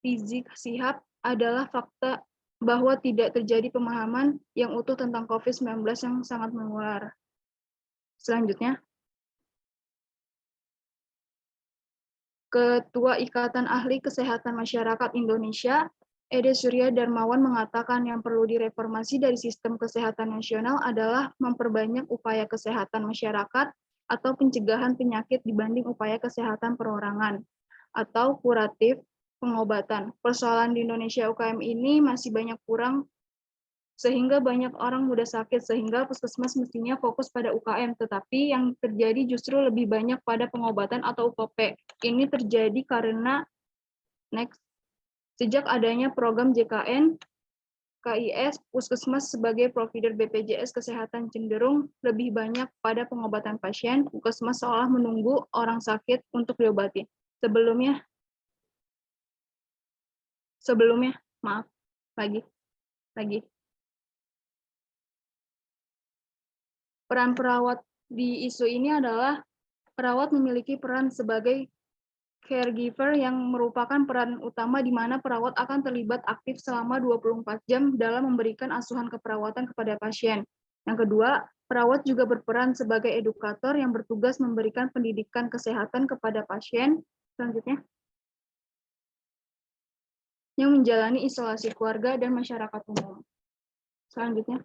Rizik Syihab adalah fakta bahwa tidak terjadi pemahaman yang utuh tentang COVID-19 yang sangat menular. Selanjutnya, Ketua Ikatan Ahli Kesehatan Masyarakat Indonesia, Ede Surya Darmawan mengatakan yang perlu direformasi dari sistem kesehatan nasional adalah memperbanyak upaya kesehatan masyarakat atau pencegahan penyakit dibanding upaya kesehatan perorangan atau kuratif pengobatan. Persoalan di Indonesia UKM ini masih banyak kurang sehingga banyak orang mudah sakit, sehingga puskesmas mestinya fokus pada UKM, tetapi yang terjadi justru lebih banyak pada pengobatan atau UKP. Ini terjadi karena sejak adanya program JKN, KIS, puskesmas sebagai provider BPJS Kesehatan cenderung lebih banyak pada pengobatan pasien, puskesmas seolah menunggu orang sakit untuk diobati. Sebelumnya, maaf, lagi. Peran perawat di isu ini adalah perawat memiliki peran sebagai caregiver yang merupakan peran utama di mana perawat akan terlibat aktif selama 24 jam dalam memberikan asuhan keperawatan kepada pasien. Yang kedua, perawat juga berperan sebagai edukator yang bertugas memberikan pendidikan kesehatan kepada pasien. Selanjutnya, yang menjalani isolasi keluarga dan masyarakat umum. Selanjutnya.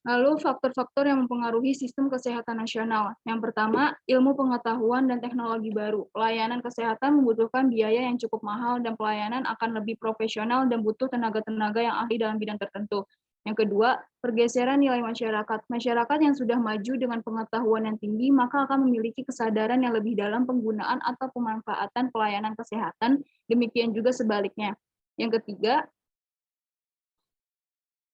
Lalu faktor-faktor yang mempengaruhi sistem kesehatan nasional. Yang pertama, ilmu pengetahuan dan teknologi baru. Pelayanan kesehatan membutuhkan biaya yang cukup mahal dan pelayanan akan lebih profesional dan butuh tenaga-tenaga yang ahli dalam bidang tertentu. Yang kedua, pergeseran nilai masyarakat. Masyarakat yang sudah maju dengan pengetahuan yang tinggi, maka akan memiliki kesadaran yang lebih dalam penggunaan atau pemanfaatan pelayanan kesehatan, demikian juga sebaliknya. Yang ketiga,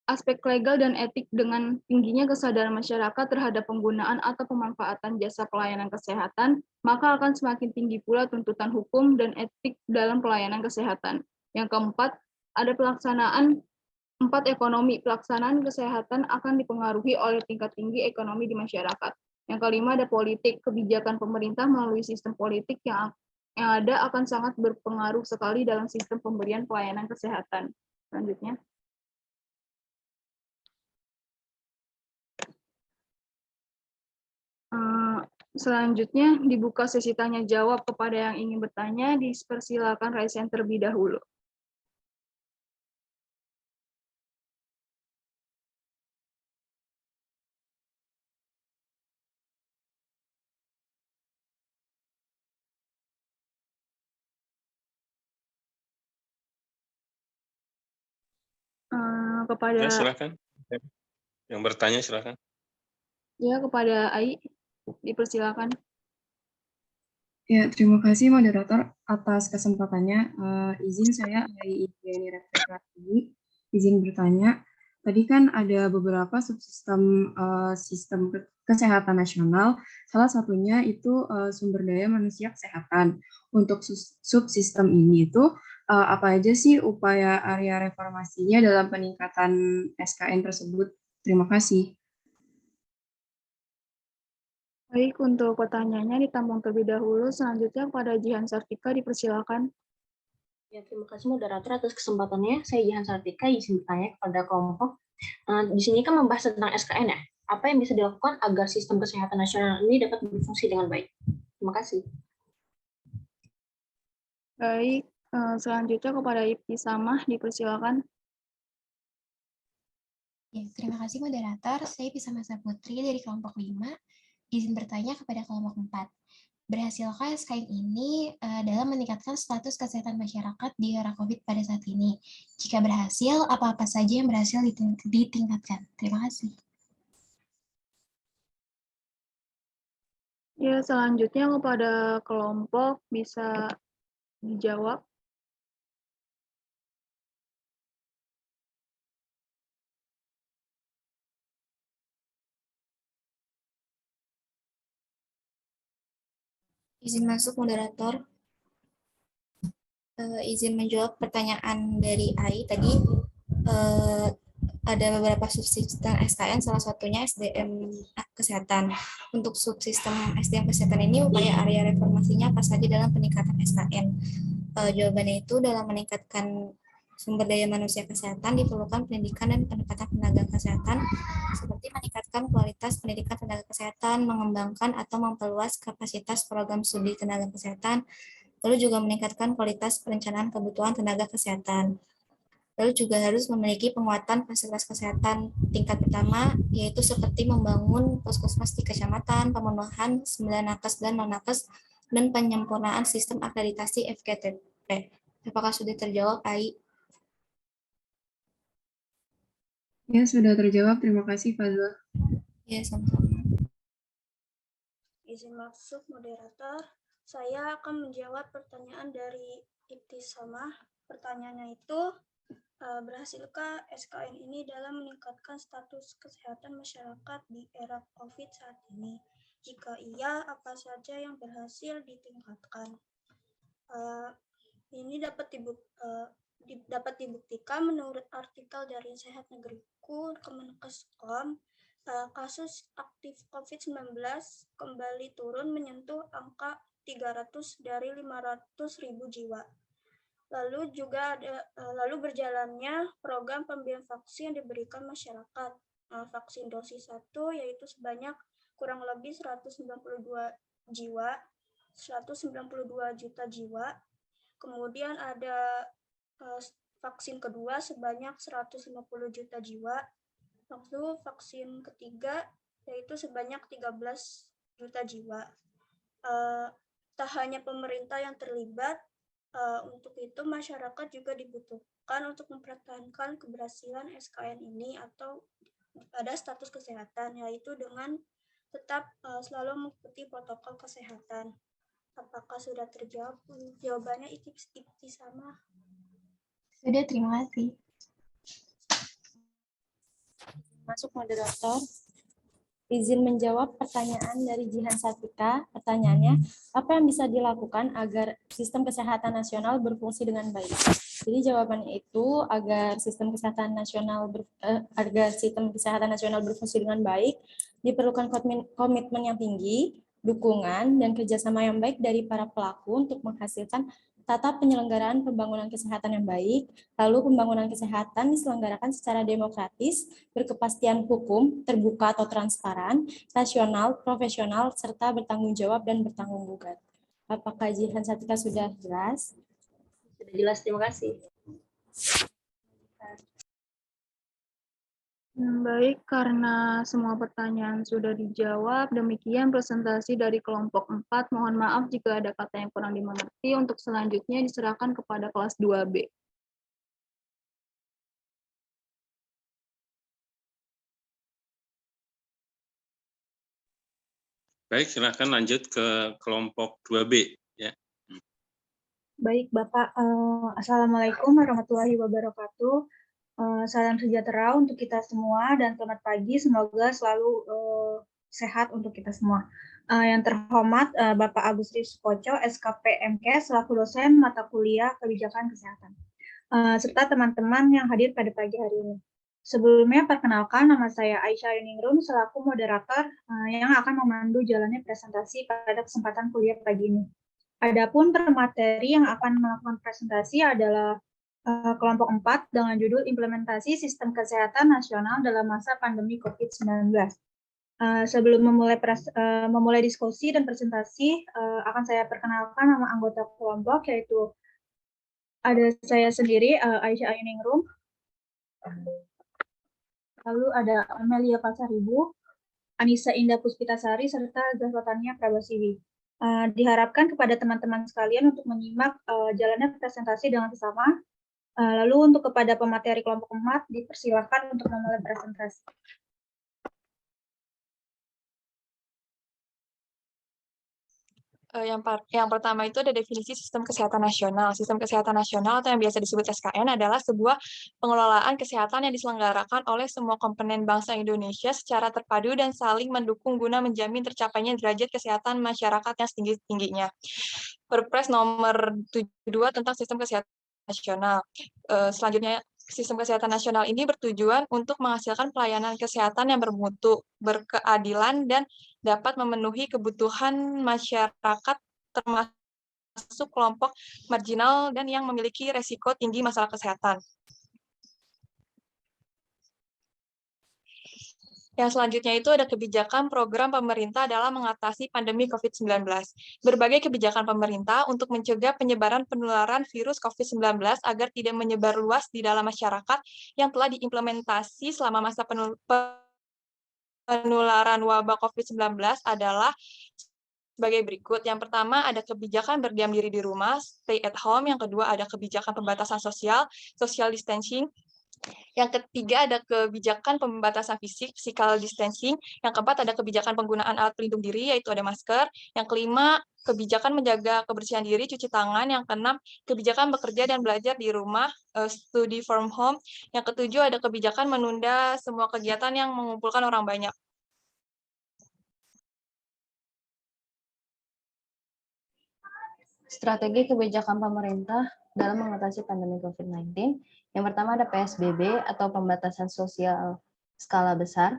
aspek legal dan etik. Dengan tingginya kesadaran masyarakat terhadap penggunaan atau pemanfaatan jasa pelayanan kesehatan, maka akan semakin tinggi pula tuntutan hukum dan etik dalam pelayanan kesehatan. Yang keempat, ada ekonomi. Pelaksanaan kesehatan akan dipengaruhi oleh tingkat tinggi ekonomi di masyarakat. Yang kelima, ada politik. Kebijakan pemerintah melalui sistem politik yang ada akan sangat berpengaruh sekali dalam sistem pemberian pelayanan kesehatan. Selanjutnya. Selanjutnya dibuka sesi tanya jawab. Kepada yang ingin bertanya, dipersilakan raise hand terlebih dahulu. Kepada Ya, silakan. Yang bertanya silakan. Ya, kepada Ai, dipersilakan. Ya, terima kasih moderator atas kesempatannya. Izin saya Ai Ibriani Refleksi, izin bertanya. Tadi kan ada beberapa subsistem sistem kesehatan nasional. Salah satunya itu sumber daya manusia kesehatan. Untuk subsistem ini itu apa aja sih upaya area reformasinya dalam peningkatan SKN tersebut? Terima kasih. Baik, untuk pertanyaannya ditampung terlebih dahulu. Selanjutnya kepada Jihan Sartika, dipersilakan. Ya, terima kasih moderator atas kesempatannya. Saya Jihan Sartika, izin bertanya kepada kelompok. Di sini kan membahas tentang SKN ya. Apa yang bisa dilakukan agar sistem kesehatan nasional ini dapat berfungsi dengan baik? Terima kasih. Baik, selanjutnya kepada Ibtisamah, dipersilakan. Ya, terima kasih moderator. Saya Ibtisamah Saputri dari kelompok 5. Izin bertanya kepada kelompok 4. Berhasilkah SKN ini dalam meningkatkan status kesehatan masyarakat di era COVID pada saat ini? Jika berhasil, apa-apa saja yang berhasil ditingkatkan? Terima kasih. Ya, selanjutnya kepada kelompok bisa dijawab. Izin masuk moderator. Izin menjawab pertanyaan dari Ai tadi. Ada beberapa subsistem SKN, salah satunya SDM kesehatan. Untuk subsistem SDM kesehatan ini, upaya area reformasinya apa saja dalam peningkatan SKN? Jawabannya itu dalam meningkatkan sumber daya manusia kesehatan diperlukan pendidikan dan pendekatan tenaga kesehatan, seperti meningkatkan kualitas pendidikan tenaga kesehatan, mengembangkan atau memperluas kapasitas program studi tenaga kesehatan, lalu juga meningkatkan kualitas perencanaan kebutuhan tenaga kesehatan. Lalu juga harus memiliki penguatan fasilitas kesehatan tingkat pertama, yaitu seperti membangun puskesmas di kecamatan, pemenuhan 9 nakes dan non-nakes, dan penyempurnaan sistem akreditasi FKTP. Apakah sudah terjawab, Ai? Ya, sudah terjawab. Terima kasih, Fazla. Ya, sama-sama. Izin masuk moderator. Saya akan menjawab pertanyaan dari Ibtisamah. Pertanyaannya itu, berhasilkah SKN ini dalam meningkatkan status kesehatan masyarakat di era COVID saat ini? Jika iya, apa saja yang berhasil ditingkatkan? Ini dapat dibuktikan menurut artikel dari Sehat Negeriku, Kemenkeskom, kasus aktif COVID-19 kembali turun menyentuh angka 300 dari 500.000 jiwa. Lalu berjalannya program pemberian vaksin yang diberikan masyarakat. Vaksin dosis 1 yaitu sebanyak kurang lebih 192 juta jiwa. Kemudian ada vaksin kedua sebanyak 150 juta jiwa. Lalu vaksin ketiga yaitu sebanyak 13 juta jiwa. Tak hanya pemerintah yang terlibat, untuk itu masyarakat juga dibutuhkan untuk mempertahankan keberhasilan SKN ini atau pada status kesehatan, yaitu dengan tetap selalu mengikuti protokol kesehatan. Apakah sudah terjawab? Jawabannya sama. Sudah, terima kasih. Masuk moderator. Izin menjawab pertanyaan dari Jihan Sartika. Pertanyaannya, apa yang bisa dilakukan agar sistem kesehatan nasional berfungsi dengan baik? Jadi jawabannya itu agar sistem kesehatan nasional berfungsi dengan baik, diperlukan komitmen yang tinggi, dukungan dan kerjasama yang baik dari para pelaku untuk menghasilkan tata penyelenggaraan pembangunan kesehatan yang baik, lalu pembangunan kesehatan diselenggarakan secara demokratis, berkepastian hukum, terbuka atau transparan, rasional, profesional, serta bertanggung jawab dan bertanggung gugat. Apakah Jihan Sartika sudah jelas? Sudah jelas, terima kasih. Baik, karena semua pertanyaan sudah dijawab, demikian presentasi dari kelompok 4. Mohon maaf jika ada kata yang kurang dimengerti. Untuk selanjutnya diserahkan kepada kelas 2B. Baik, silakan lanjut ke kelompok 2B. Ya. Baik, Bapak. Assalamualaikum warahmatullahi wabarakatuh. Salam sejahtera untuk kita semua dan selamat pagi. Semoga selalu sehat untuk kita semua. Yang terhormat Bapak Agus Sri Sukoco, SKP MK, selaku dosen mata kuliah Kebijakan Kesehatan, serta teman-teman yang hadir pada pagi hari ini. Sebelumnya, perkenalkan nama saya Aisyah Yuningrum selaku moderator yang akan memandu jalannya presentasi pada kesempatan kuliah pagi ini. Adapun pemateri yang akan melakukan presentasi adalah kelompok 4 dengan judul Implementasi Sistem Kesehatan Nasional dalam Masa Pandemi COVID-19. Sebelum memulai diskusi dan presentasi, akan saya perkenalkan nama anggota kelompok, yaitu ada saya sendiri, Aisyah Ayuningrum, lalu ada Amelia Pasaribu, Anissa Indah Puspitasari, serta Zahratania Prabasiwi. Diharapkan kepada teman-teman sekalian untuk menyimak jalannya presentasi dengan sesama. Lalu untuk kepada pemateri kelompok 4, dipersilakan untuk memulai presentasi. Yang pertama itu ada definisi sistem kesehatan nasional. Sistem kesehatan nasional atau yang biasa disebut SKN adalah sebuah pengelolaan kesehatan yang diselenggarakan oleh semua komponen bangsa Indonesia secara terpadu dan saling mendukung guna menjamin tercapainya derajat kesehatan masyarakat yang setinggi-tingginya. Perpres nomor 72 tentang sistem kesehatan nasional. Selanjutnya, sistem kesehatan nasional ini bertujuan untuk menghasilkan pelayanan kesehatan yang bermutu, berkeadilan, dan dapat memenuhi kebutuhan masyarakat termasuk kelompok marginal dan yang memiliki resiko tinggi masalah kesehatan. Yang selanjutnya itu ada kebijakan program pemerintah dalam mengatasi pandemi COVID-19. Berbagai kebijakan pemerintah untuk mencegah penyebaran penularan virus COVID-19 agar tidak menyebar luas di dalam masyarakat yang telah diimplementasi selama masa penularan wabah COVID-19 adalah sebagai berikut. Yang pertama ada kebijakan berdiam diri di rumah, stay at home. Yang kedua ada kebijakan pembatasan sosial, social distancing. Yang ketiga ada kebijakan pembatasan fisik, physical distancing. Yang keempat ada kebijakan penggunaan alat pelindung diri, yaitu ada masker. Yang kelima, kebijakan menjaga kebersihan diri, cuci tangan. Yang keenam, kebijakan bekerja dan belajar di rumah, study from home. Yang ketujuh ada kebijakan menunda semua kegiatan yang mengumpulkan orang banyak. Strategi kebijakan pemerintah dalam mengatasi pandemi COVID-19. Yang pertama ada PSBB atau pembatasan sosial skala besar.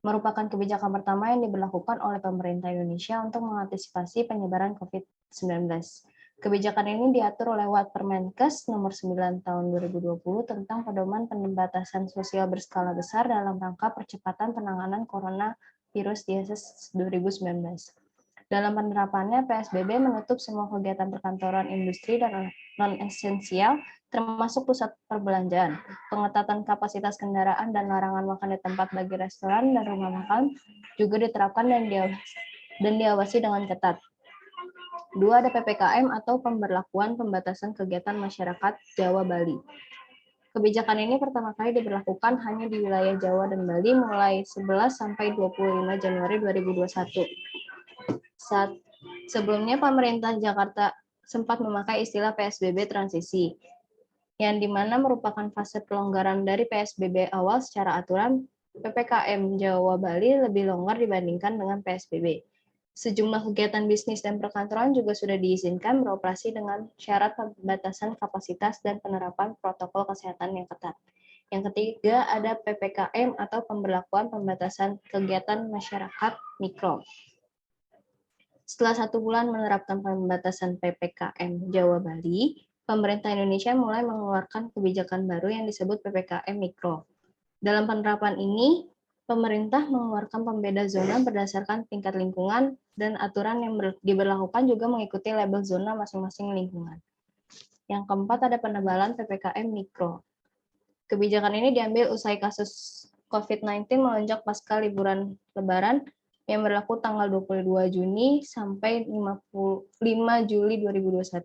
merupakan kebijakan pertama yang diberlakukan oleh pemerintah Indonesia untuk mengantisipasi penyebaran COVID-19. Kebijakan ini diatur lewat Permenkes nomor 9 tahun 2020 tentang pedoman pembatasan sosial berskala besar dalam rangka percepatan penanganan coronavirus disease 2019. Dalam penerapannya, PSBB menutup semua kegiatan perkantoran, industri, dan non-esensial, termasuk pusat perbelanjaan. Pengetatan kapasitas kendaraan dan larangan makan di tempat bagi restoran dan rumah makan juga diterapkan dan diawasi dengan ketat. 2. Ada PPKM atau pemberlakuan pembatasan kegiatan masyarakat Jawa Bali. Kebijakan ini pertama kali diberlakukan hanya di wilayah Jawa dan Bali mulai 11 sampai 25 Januari 2021. Sebelumnya pemerintah Jakarta sempat memakai istilah PSBB transisi, yang dimana merupakan fase pelonggaran dari PSBB awal secara aturan. PPKM Jawa Bali lebih longgar dibandingkan dengan PSBB. Sejumlah kegiatan bisnis dan perkantoran juga sudah diizinkan beroperasi dengan syarat pembatasan kapasitas dan penerapan protokol kesehatan yang ketat. Yang ketiga, ada PPKM atau pemberlakuan pembatasan kegiatan masyarakat mikro. Setelah 1 bulan menerapkan pembatasan PPKM Jawa Bali, pemerintah Indonesia mulai mengeluarkan kebijakan baru yang disebut PPKM Mikro. Dalam penerapan ini, pemerintah mengeluarkan pembeda zona berdasarkan tingkat lingkungan dan aturan yang diberlakukan juga mengikuti label zona masing-masing lingkungan. Yang keempat, ada penebalan PPKM Mikro. Kebijakan ini diambil usai kasus COVID-19 melonjak pasca liburan Lebaran yang berlaku tanggal 22 Juni sampai 5 Juli 2021.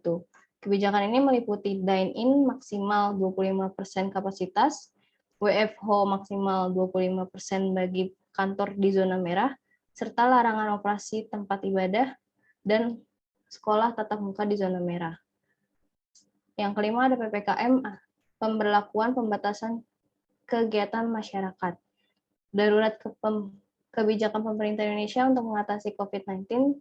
Kebijakan ini meliputi dine-in maksimal 25% kapasitas, WFH maksimal 25% bagi kantor di zona merah, serta larangan operasi tempat ibadah dan sekolah tatap muka di zona merah. Yang kelima ada PPKM, pemberlakuan pembatasan kegiatan masyarakat. Darurat kebijakan pemerintah Indonesia untuk mengatasi COVID-19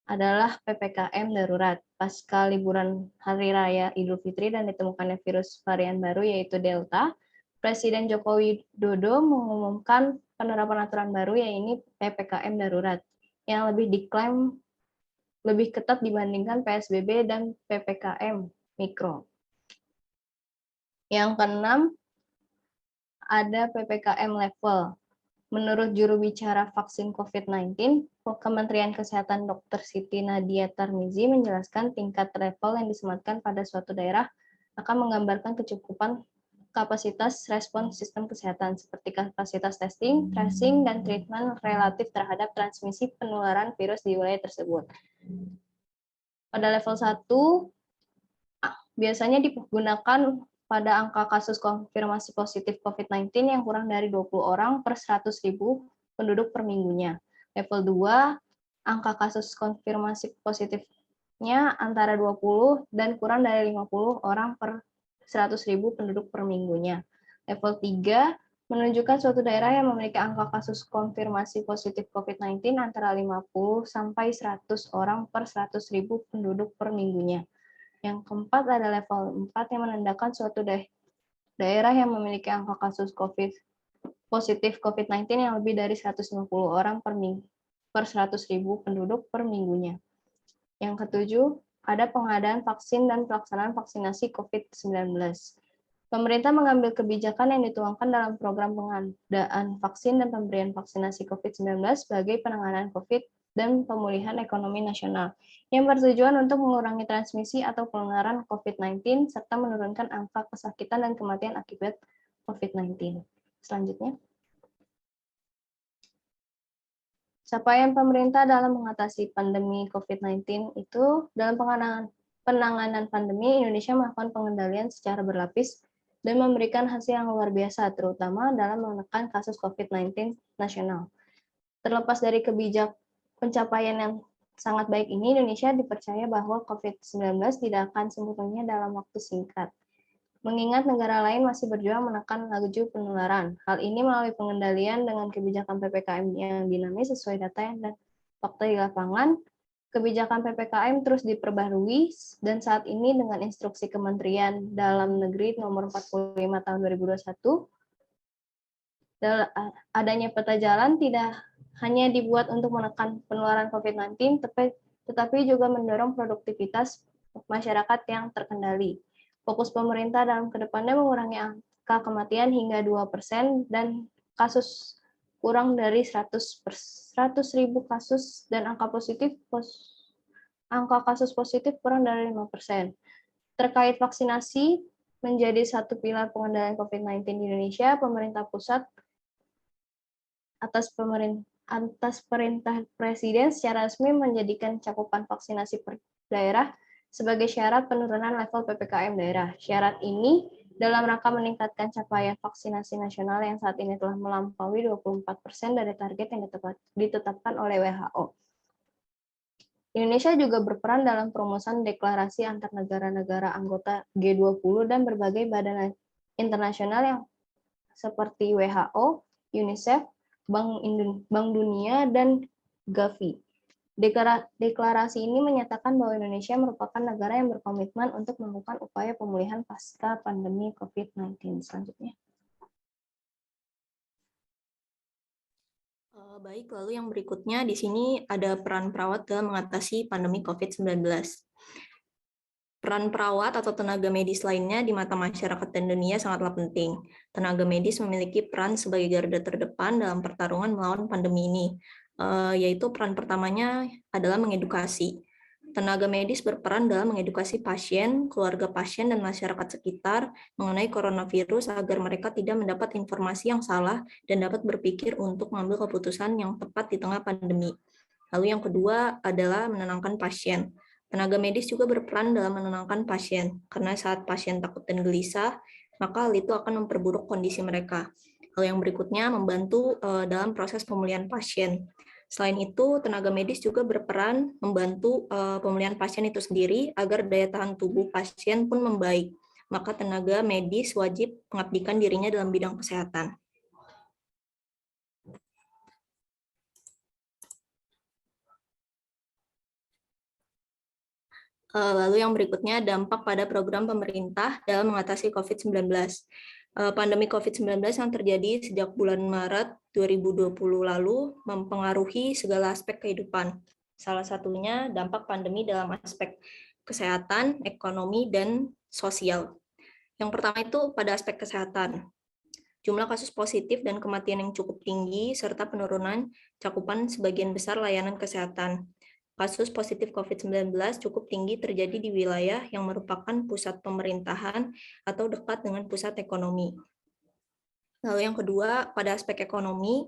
adalah PPKM darurat pasca liburan Hari Raya Idul Fitri dan ditemukannya virus varian baru yaitu Delta. Presiden Joko Widodo mengumumkan penerapan aturan baru yaitu PPKM darurat yang lebih diklaim lebih ketat dibandingkan PSBB dan PPKM mikro. Yang keenam ada PPKM level. Menurut juru bicara vaksin COVID-19, Kementerian Kesehatan Dr. Siti Nadia Tarmizi menjelaskan tingkat level yang disematkan pada suatu daerah akan menggambarkan kecukupan kapasitas respons sistem kesehatan seperti kapasitas testing, tracing, dan treatment relatif terhadap transmisi penularan virus di wilayah tersebut. Pada level 1, biasanya digunakan pada angka kasus konfirmasi positif COVID-19 yang kurang dari 20 orang per 100.000 penduduk per minggunya. Level 2, angka kasus konfirmasi positifnya antara 20 dan kurang dari 50 orang per 100.000 penduduk per minggunya. Level 3, menunjukkan suatu daerah yang memiliki angka kasus konfirmasi positif COVID-19 antara 50 sampai 100 orang per 100.000 penduduk per minggunya. Yang keempat ada level 4 yang menandakan suatu daerah yang memiliki angka kasus positif COVID-19 yang lebih dari 150 orang per 100.000 penduduk per minggunya. Yang ketujuh, ada pengadaan vaksin dan pelaksanaan vaksinasi COVID-19. Pemerintah mengambil kebijakan yang dituangkan dalam program pengadaan vaksin dan pemberian vaksinasi COVID-19 sebagai penanganan COVID dan pemulihan ekonomi nasional, yang bertujuan untuk mengurangi transmisi atau penularan COVID-19 serta menurunkan angka kesakitan dan kematian akibat COVID-19. Selanjutnya, capaian pemerintah dalam mengatasi pandemi COVID-19 itu dalam penanganan pandemi, Indonesia melakukan pengendalian secara berlapis dan memberikan hasil yang luar biasa, terutama dalam menekan kasus COVID-19 nasional. Terlepas dari pencapaian yang sangat baik ini, Indonesia dipercaya bahwa COVID-19 tidak akan sempurna dalam waktu singkat. Mengingat negara lain masih berjuang menekan laju penularan. Hal ini melalui pengendalian dengan kebijakan PPKM yang dinamis sesuai data dan fakta di lapangan. Kebijakan PPKM terus diperbarui dan saat ini dengan instruksi Kementerian Dalam Negeri nomor 45 tahun 2021, Adanya peta jalan tidak hanya dibuat untuk menekan penularan COVID-19, tetapi juga mendorong produktivitas masyarakat yang terkendali. Fokus pemerintah dalam kedepannya mengurangi angka kematian hingga 2% dan kasus kurang dari 100.000 kasus dan angka kasus positif kurang dari 5%. Terkait vaksinasi menjadi satu pilar pengendalian COVID-19 di Indonesia, pemerintah pusat atas perintah Presiden secara resmi menjadikan cakupan vaksinasi per daerah sebagai syarat penurunan level PPKM daerah. Syarat ini dalam rangka meningkatkan capaian vaksinasi nasional yang saat ini telah melampaui 24% dari target yang ditetapkan oleh WHO. Indonesia juga berperan dalam perumusan deklarasi antar negara-negara anggota G20 dan berbagai badan internasional yang seperti WHO, UNICEF, Bank Dunia, dan Gavi. Deklarasi ini menyatakan bahwa Indonesia merupakan negara yang berkomitmen untuk melakukan upaya pemulihan pasca pandemi COVID-19. Selanjutnya. Baik, lalu yang berikutnya di sini ada peran perawat dalam mengatasi pandemi COVID-19. Peran perawat atau tenaga medis lainnya di mata masyarakat dan dunia sangatlah penting. Tenaga medis memiliki peran sebagai garda terdepan dalam pertarungan melawan pandemi ini, yaitu peran pertamanya adalah mengedukasi. Tenaga medis berperan dalam mengedukasi pasien, keluarga pasien, dan masyarakat sekitar mengenai coronavirus agar mereka tidak mendapat informasi yang salah dan dapat berpikir untuk mengambil keputusan yang tepat di tengah pandemi. Lalu yang kedua adalah menenangkan pasien. Tenaga medis juga berperan dalam menenangkan pasien, karena saat pasien takut dan gelisah, maka hal itu akan memperburuk kondisi mereka. Hal yang berikutnya membantu dalam proses pemulihan pasien. Selain itu, tenaga medis juga berperan membantu pemulihan pasien itu sendiri agar daya tahan tubuh pasien pun membaik. Maka tenaga medis wajib mengabdikan dirinya dalam bidang kesehatan. Lalu yang berikutnya dampak pada program pemerintah dalam mengatasi COVID-19. Pandemi COVID-19 yang terjadi sejak bulan Maret 2020 lalu mempengaruhi segala aspek kehidupan. Salah satunya dampak pandemi dalam aspek kesehatan, ekonomi, dan sosial. Yang pertama itu pada aspek kesehatan. Jumlah kasus positif dan kematian yang cukup tinggi, serta penurunan cakupan sebagian besar layanan kesehatan. Kasus positif COVID-19 cukup tinggi terjadi di wilayah yang merupakan pusat pemerintahan atau dekat dengan pusat ekonomi. Lalu yang kedua, pada aspek ekonomi,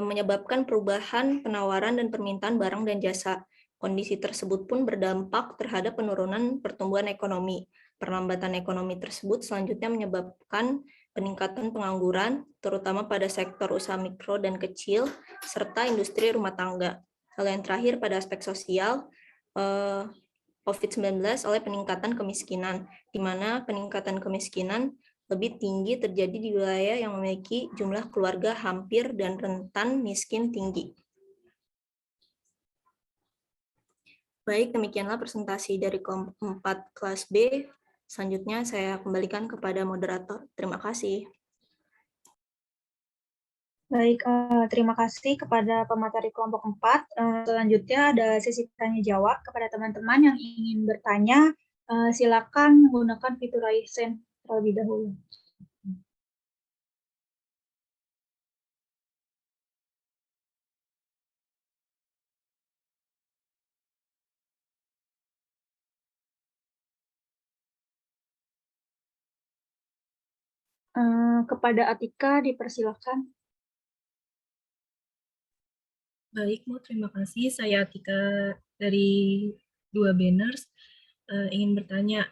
menyebabkan perubahan penawaran dan permintaan barang dan jasa. Kondisi tersebut pun berdampak terhadap penurunan pertumbuhan ekonomi. Perlambatan ekonomi tersebut selanjutnya menyebabkan peningkatan pengangguran, terutama pada sektor usaha mikro dan kecil, serta industri rumah tangga. Lalu yang terakhir pada aspek sosial, COVID-19 oleh peningkatan kemiskinan, di mana peningkatan kemiskinan lebih tinggi terjadi di wilayah yang memiliki jumlah keluarga hampir dan rentan miskin tinggi. Baik, demikianlah presentasi dari kelompok 4 kelas B. Selanjutnya saya kembalikan kepada moderator. Terima kasih. Baik, terima kasih kepada pemateri kelompok 4. Selanjutnya ada sesi tanya-jawab kepada teman-teman yang ingin bertanya. Silakan menggunakan fitur raise hand terlebih dahulu. Kepada Atika, dipersilakan. Baik, Bu, terima kasih. Saya Atika dari 2 Banners. Ingin bertanya,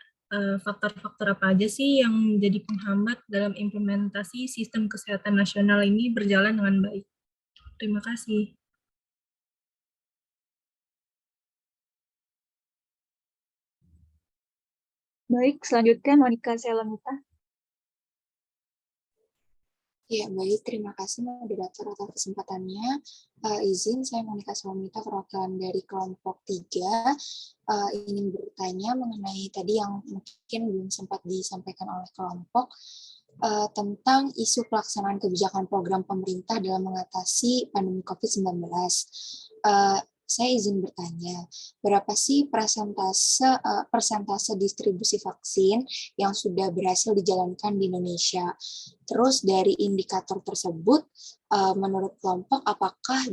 faktor-faktor apa aja sih yang menjadi penghambat dalam implementasi sistem kesehatan nasional ini berjalan dengan baik? Terima kasih. Baik, selanjutnya Monica Selamita. Ya, baik. Terima kasih moderator atas kesempatannya. Izin saya Monica Selamita, perwakilan dari kelompok 3. Ingin bertanya mengenai tadi yang mungkin belum sempat disampaikan oleh kelompok. tentang isu pelaksanaan kebijakan program pemerintah dalam mengatasi pandemi COVID-19. Saya izin bertanya, berapa sih persentase distribusi vaksin yang sudah berhasil dijalankan di Indonesia? Terus dari indikator tersebut, menurut kelompok, apakah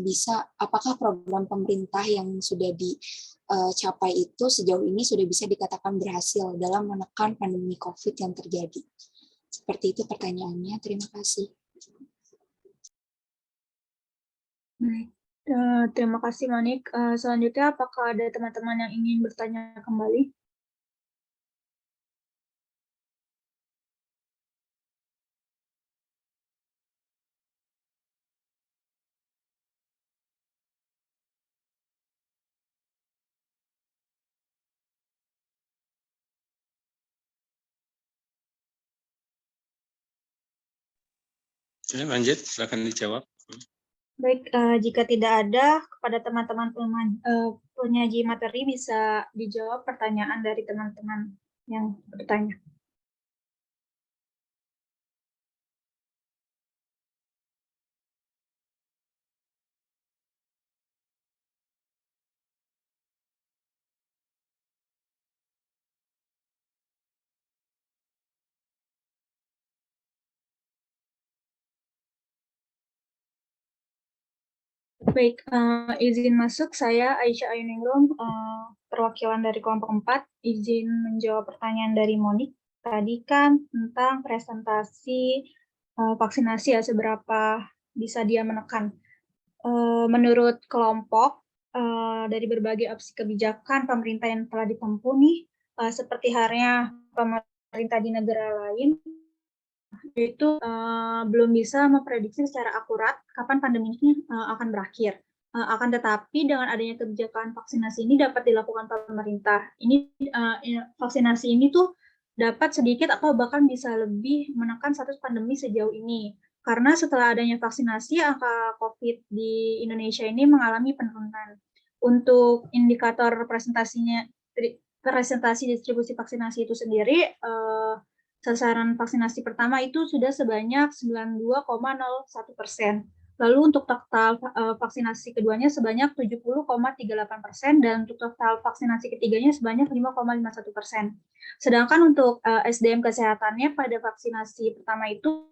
program pemerintah yang sudah dicapai itu sejauh ini sudah bisa dikatakan berhasil dalam menekan pandemi COVID yang terjadi? Seperti itu pertanyaannya. Terima kasih. Baik. Terima kasih, Monik. Selanjutnya, apakah ada teman-teman yang ingin bertanya kembali? Lanjut, silakan dijawab. Baik, jika tidak ada, kepada teman-teman penyaji materi bisa dijawab pertanyaan dari teman-teman yang bertanya. Baik, izin masuk. Saya Aisyah Ayuningrum, perwakilan dari kelompok 4, izin menjawab pertanyaan dari Monik. Tadi kan tentang presentasi vaksinasi ya, seberapa bisa dia menekan. Menurut kelompok, dari berbagai opsi kebijakan pemerintah yang telah ditempuh nih, seperti halnya pemerintah di negara lain, itu belum bisa memprediksi secara akurat kapan pandemi ini akan berakhir. Akan tetapi dengan adanya kebijakan vaksinasi ini dapat dilakukan pemerintah. Vaksinasi ini tuh dapat sedikit atau bahkan bisa lebih menekan status pandemi sejauh ini. Karena setelah adanya vaksinasi, angka COVID di Indonesia ini mengalami penurunan. Untuk indikator presentasi distribusi vaksinasi itu sendiri, sasaran vaksinasi pertama itu sudah sebanyak 92,01%. Lalu untuk total vaksinasi keduanya sebanyak 70,38% dan untuk total vaksinasi ketiganya sebanyak 5,51%. Sedangkan untuk SDM kesehatannya pada vaksinasi pertama itu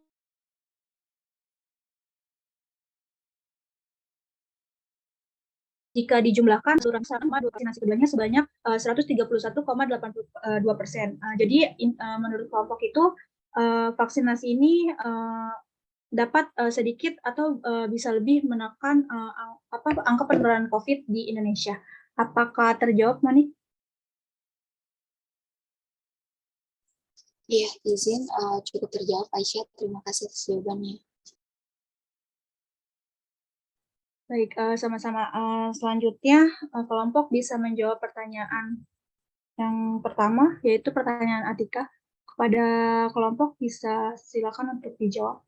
jika dijumlahkan seluruh sama vaksinasi keduanya sebanyak 131,82%. Jadi menurut kelompok itu vaksinasi ini dapat sedikit atau bisa lebih menekan angka penularan COVID di Indonesia. Apakah terjawab, Monik? Iya, izin cukup terjawab, Aisyah. Terima kasih atas jawabannya. Baik, sama-sama. Selanjutnya, kelompok bisa menjawab pertanyaan yang pertama, yaitu pertanyaan Atika. Kepada kelompok bisa silakan untuk dijawab.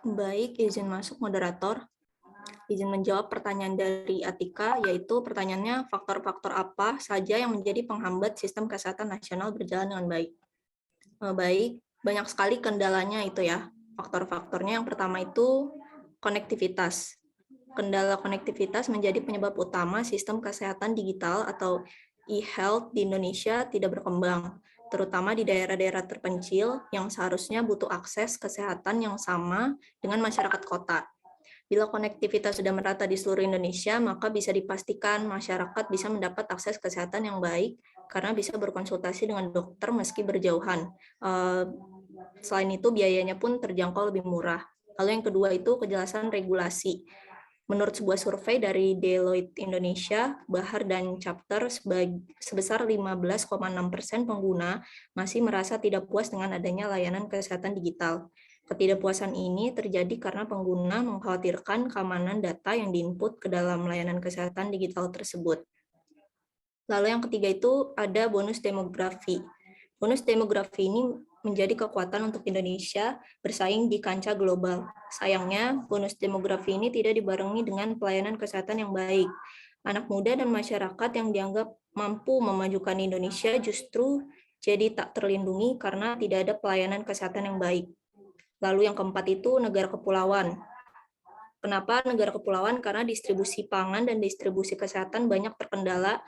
Baik, izin masuk moderator. Izin menjawab pertanyaan dari Atika, yaitu pertanyaannya faktor-faktor apa saja yang menjadi penghambat sistem kesehatan nasional berjalan dengan baik. Baik, banyak sekali kendalanya itu ya. Faktor-faktornya yang pertama itu konektivitas. Kendala konektivitas menjadi penyebab utama sistem kesehatan digital atau e-health di Indonesia tidak berkembang, terutama di daerah-daerah terpencil yang seharusnya butuh akses kesehatan yang sama dengan masyarakat kota. Bila konektivitas sudah merata di seluruh Indonesia, maka bisa dipastikan masyarakat bisa mendapat akses kesehatan yang baik karena bisa berkonsultasi dengan dokter meski berjauhan. Selain itu, biayanya pun terjangkau lebih murah. Lalu yang kedua itu kejelasan regulasi. Menurut sebuah survei dari Deloitte Indonesia, Bahar dan Chapter sebesar 15,6% pengguna masih merasa tidak puas dengan adanya layanan kesehatan digital. Ketidakpuasan ini terjadi karena pengguna mengkhawatirkan keamanan data yang diinput ke dalam layanan kesehatan digital tersebut. Lalu yang ketiga itu ada bonus demografi. Bonus demografi ini menjadi kekuatan untuk Indonesia bersaing di kancah global. Sayangnya, bonus demografi ini tidak dibarengi dengan pelayanan kesehatan yang baik. Anak muda dan masyarakat yang dianggap mampu memajukan Indonesia justru jadi tak terlindungi karena tidak ada pelayanan kesehatan yang baik. Lalu yang keempat itu negara kepulauan. Kenapa negara kepulauan? Karena distribusi pangan dan distribusi kesehatan banyak terkendala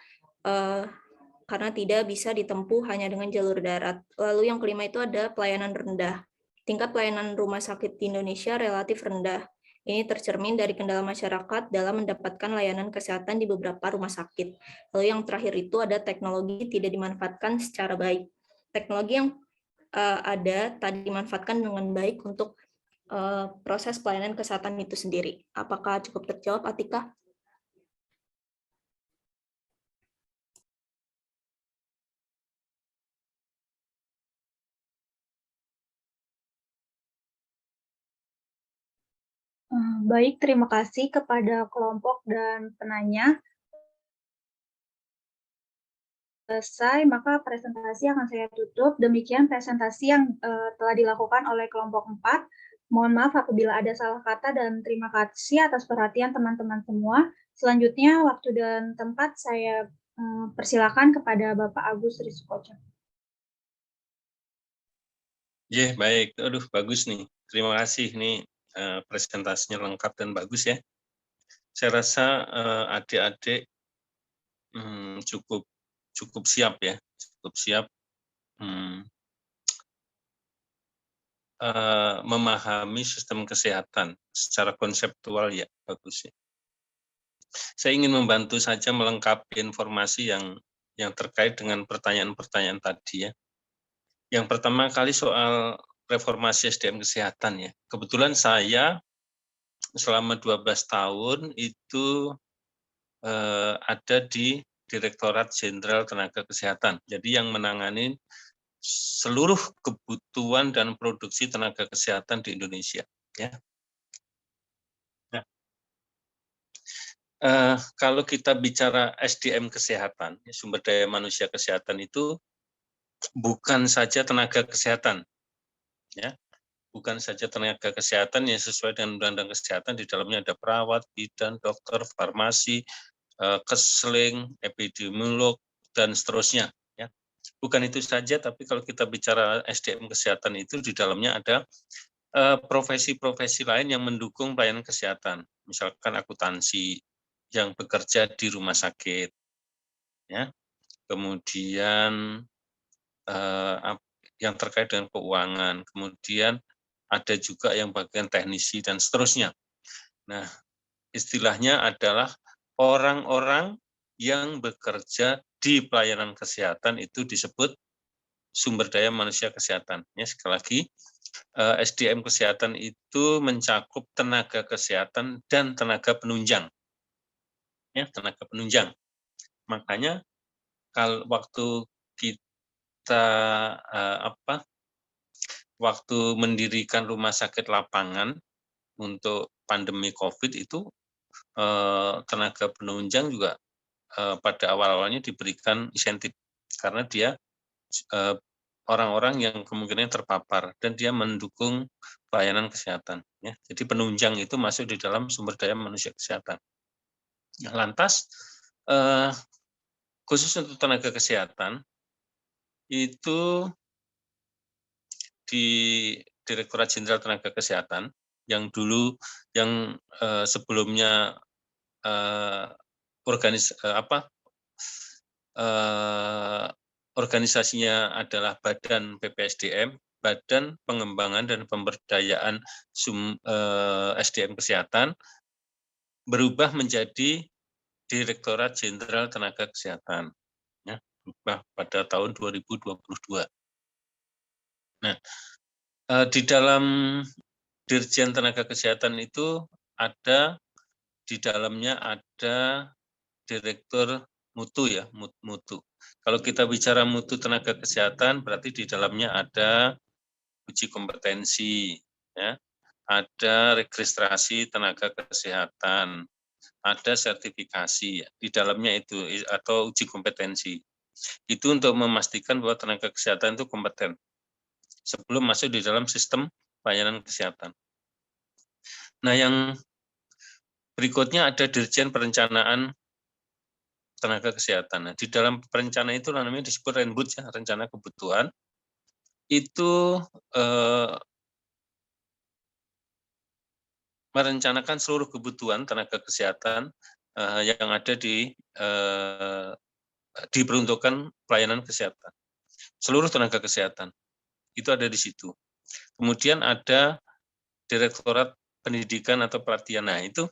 karena tidak bisa ditempuh hanya dengan jalur darat. Lalu yang kelima itu ada pelayanan rendah. Tingkat pelayanan rumah sakit di Indonesia relatif rendah. Ini tercermin dari kendala masyarakat dalam mendapatkan layanan kesehatan di beberapa rumah sakit. Lalu yang terakhir itu ada teknologi tidak dimanfaatkan secara baik. Teknologi yang ada tadi dimanfaatkan dengan baik untuk proses pelayanan kesehatan itu sendiri. Apakah cukup terjawab, Atika? Baik, terima kasih kepada kelompok dan penanya. Selesai, maka presentasi akan saya tutup. Demikian presentasi yang telah dilakukan oleh kelompok 4. Mohon maaf apabila ada salah kata dan terima kasih atas perhatian teman-teman semua. Selanjutnya, waktu dan tempat saya persilakan kepada Bapak Agus Sri Sukoco. Ya, baik. Aduh, bagus nih. Terima kasih nih. Presentasinya lengkap dan bagus ya. Saya rasa adik-adik cukup siap ya, cukup siap memahami sistem kesehatan secara konseptual ya, bagus ya. Saya ingin membantu saja melengkapi informasi yang terkait dengan pertanyaan-pertanyaan tadi ya. Yang pertama kali soal reformasi SDM kesehatan ya. Kebetulan saya selama 12 tahun itu ada di Direktorat Jenderal Tenaga Kesehatan. Jadi yang menangani seluruh kebutuhan dan produksi tenaga kesehatan di Indonesia. Ya. Nah, kalau kita bicara SDM kesehatan, sumber daya manusia kesehatan itu bukan saja tenaga kesehatan, ya. Bukan saja tenaga kesehatan yang sesuai dengan undang-undang kesehatan, di dalamnya ada perawat, bidan, dokter, farmasi, keseling, epidemiolog, dan seterusnya. Ya. Bukan itu saja, tapi kalau kita bicara SDM kesehatan itu di dalamnya ada profesi-profesi lain yang mendukung pelayanan kesehatan. Misalkan akuntansi yang bekerja di rumah sakit. Ya. Kemudian yang terkait dengan keuangan, kemudian ada juga yang bagian teknisi dan seterusnya. Nah, istilahnya adalah orang-orang yang bekerja di pelayanan kesehatan itu disebut sumber daya manusia kesehatan. Ya, sekali lagi, SDM kesehatan itu mencakup tenaga kesehatan dan tenaga penunjang. Ya, tenaga penunjang. Makanya kalau waktu kita waktu mendirikan rumah sakit lapangan untuk pandemi COVID itu tenaga penunjang juga pada awal-awalnya diberikan insentif karena dia orang-orang yang kemungkinan terpapar dan dia mendukung pelayanan kesehatan. Ya. Jadi penunjang itu masuk di dalam sumber daya manusia kesehatan. Nah, lantas khusus untuk tenaga kesehatan itu di Direktorat Jenderal Tenaga Kesehatan yang dulu sebelumnya organisasinya adalah Badan PPSDM, Badan Pengembangan dan Pemberdayaan SDM Kesehatan, berubah menjadi Direktorat Jenderal Tenaga Kesehatan, ya, berubah pada tahun 2022. Nah, di dalam Dirjen Tenaga Kesehatan itu di dalamnya ada Direktur Mutu ya, mutu. Kalau kita bicara mutu tenaga kesehatan, berarti di dalamnya ada uji kompetensi, ya, ada registrasi tenaga kesehatan, ada sertifikasi ya, di dalamnya itu atau uji kompetensi. Itu untuk memastikan bahwa tenaga kesehatan itu kompeten sebelum masuk di dalam sistem pelayanan kesehatan. Nah, yang berikutnya ada Dirjen Perencanaan tenaga kesehatan. Nah, di dalam perencanaan itu namanya disebut RENBUD ya, rencana kebutuhan. Itu merencanakan seluruh kebutuhan tenaga kesehatan yang ada diperuntukkan pelayanan kesehatan. Seluruh tenaga kesehatan itu ada di situ. Kemudian ada Direktorat Pendidikan atau Pelatihan. Nah, itu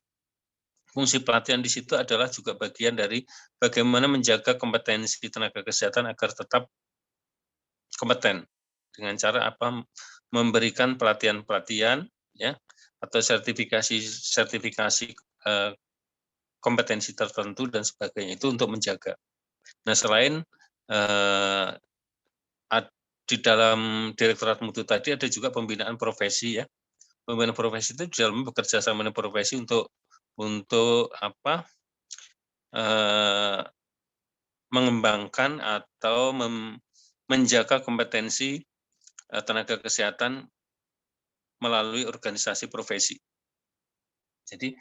fungsi pelatihan di situ adalah juga bagian dari bagaimana menjaga kompetensi tenaga kesehatan agar tetap kompeten dengan cara apa, memberikan pelatihan-pelatihan ya atau sertifikasi kompetensi tertentu dan sebagainya, itu untuk menjaga. Nah, selain di dalam Direktorat Mutu tadi ada juga pembinaan profesi ya. Pembinaan profesi itu di dalam bekerja sama dengan profesi untuk apa, mengembangkan atau menjaga kompetensi tenaga kesehatan melalui organisasi profesi. Jadi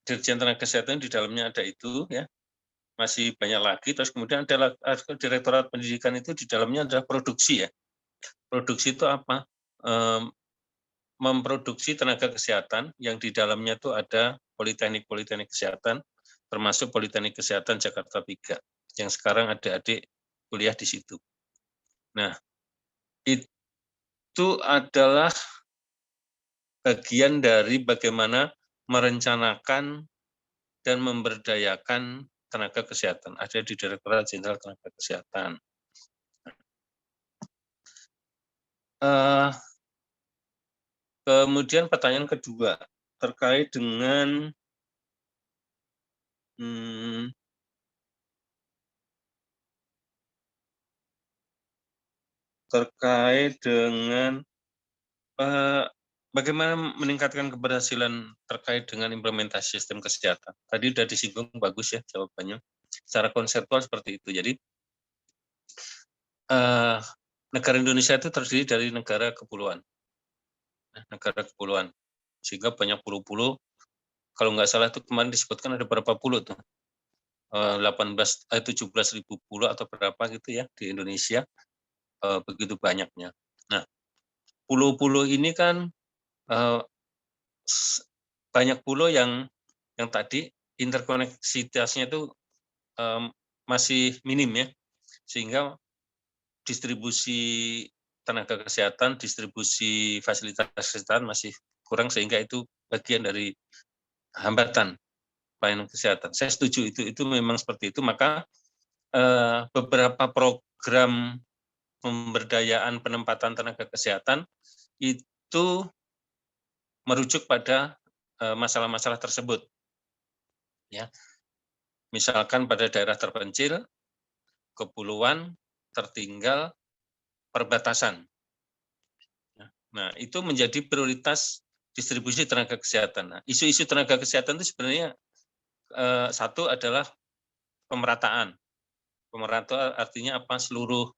Dirjen Tenaga Kesehatan di dalamnya ada itu ya, masih banyak lagi. Terus kemudian ada Direktorat Pendidikan, itu di dalamnya ada produksi ya. Produksi itu apa? Memproduksi tenaga kesehatan yang di dalamnya itu ada politeknik kesehatan, termasuk Politeknik Kesehatan Jakarta 3 yang sekarang adik-adik kuliah di situ. Nah, itu adalah bagian dari bagaimana merencanakan dan memberdayakan tenaga kesehatan. Ada di Direktorat Jenderal Tenaga Kesehatan. Kemudian pertanyaan kedua terkait dengan bagaimana meningkatkan keberhasilan terkait dengan implementasi sistem kesehatan. Tadi sudah disinggung, bagus ya jawabannya. Secara konseptual seperti itu. Jadi negara Indonesia itu terdiri dari negara kepulauan. Sehingga banyak pulau-pulau. Kalau nggak salah itu kemarin disebutkan ada berapa pulau tuh? 17.000 pulau atau berapa gitu ya di Indonesia. Begitu banyaknya. Nah, pulau-pulau ini kan banyak pulau yang tadi interkoneksitasnya itu masih minim ya, sehingga distribusi tenaga kesehatan, distribusi fasilitas kesehatan masih kurang, sehingga itu bagian dari hambatan pelayanan kesehatan. Saya setuju itu memang seperti itu. Maka beberapa program pemberdayaan penempatan tenaga kesehatan itu merujuk pada masalah-masalah tersebut. Ya, misalkan pada daerah terpencil, kepulauan, tertinggal, perbatasan. Nah, itu menjadi prioritas distribusi tenaga kesehatan. Nah, isu-isu tenaga kesehatan itu sebenarnya satu adalah pemerataan. Pemerataan artinya apa? Seluruh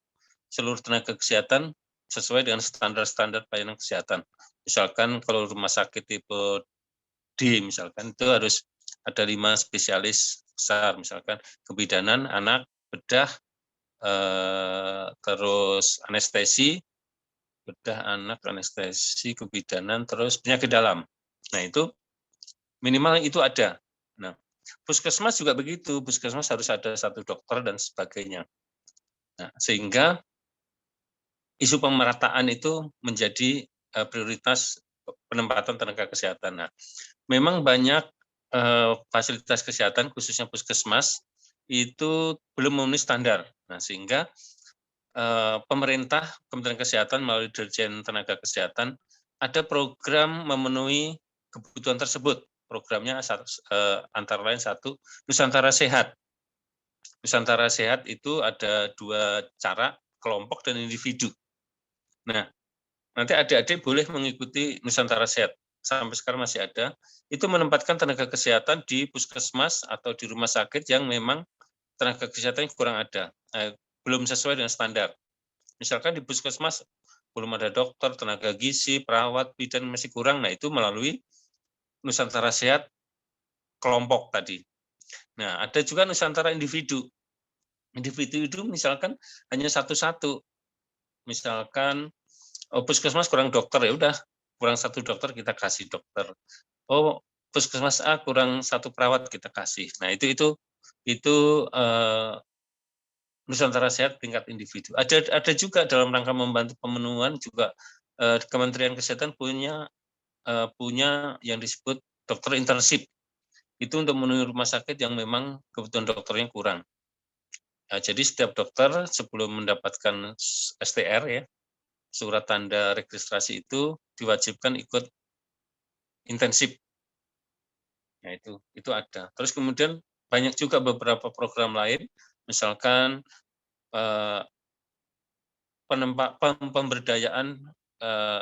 tenaga kesehatan sesuai dengan standar-standar pelayanan kesehatan. Misalkan kalau rumah sakit tipe D, misalkan itu harus ada 5 spesialis besar, misalkan kebidanan, anak, bedah, terus anestesi, bedah anak, anestesi, kebidanan, terus penyakit dalam. Nah, itu minimal itu ada. Nah, puskesmas juga begitu, puskesmas harus ada 1 dokter dan sebagainya. Nah, sehingga isu pemerataan itu menjadi prioritas penempatan tenaga kesehatan. Nah, memang banyak fasilitas kesehatan, khususnya puskesmas, itu belum memenuhi standar. Nah, sehingga pemerintah, Kementerian Kesehatan melalui Dirjen Tenaga Kesehatan ada program memenuhi kebutuhan tersebut. Programnya antara lain 1, Nusantara Sehat. Nusantara Sehat itu ada 2 cara, kelompok dan individu. Nah, nanti adik-adik boleh mengikuti Nusantara Sehat. Sampai sekarang masih ada. Itu menempatkan tenaga kesehatan di puskesmas atau di rumah sakit yang memang tenaga kesehatan kurang ada. Belum sesuai dengan standar. Misalkan di puskesmas belum ada dokter, tenaga gizi, perawat, bidan masih kurang. Nah, itu melalui Nusantara Sehat kelompok tadi. Nah, ada juga Nusantara individu. Individu itu misalkan hanya satu-satu. Misalkan puskesmas kurang dokter, ya udah kurang satu dokter kita kasih dokter. Oh, puskesmas A kurang satu perawat kita kasih. Nah, itu Nusantara Sehat tingkat individu. Ada juga dalam rangka membantu pemenuhan juga Kementerian Kesehatan punya yang disebut dokter internship. Itu untuk memenuhi rumah sakit yang memang kebutuhan dokternya kurang. Nah, jadi setiap dokter sebelum mendapatkan STR ya, surat tanda registrasi itu diwajibkan ikut intensif. Nah, itu ada. Terus kemudian banyak juga beberapa program lain, misalkan pemberdayaan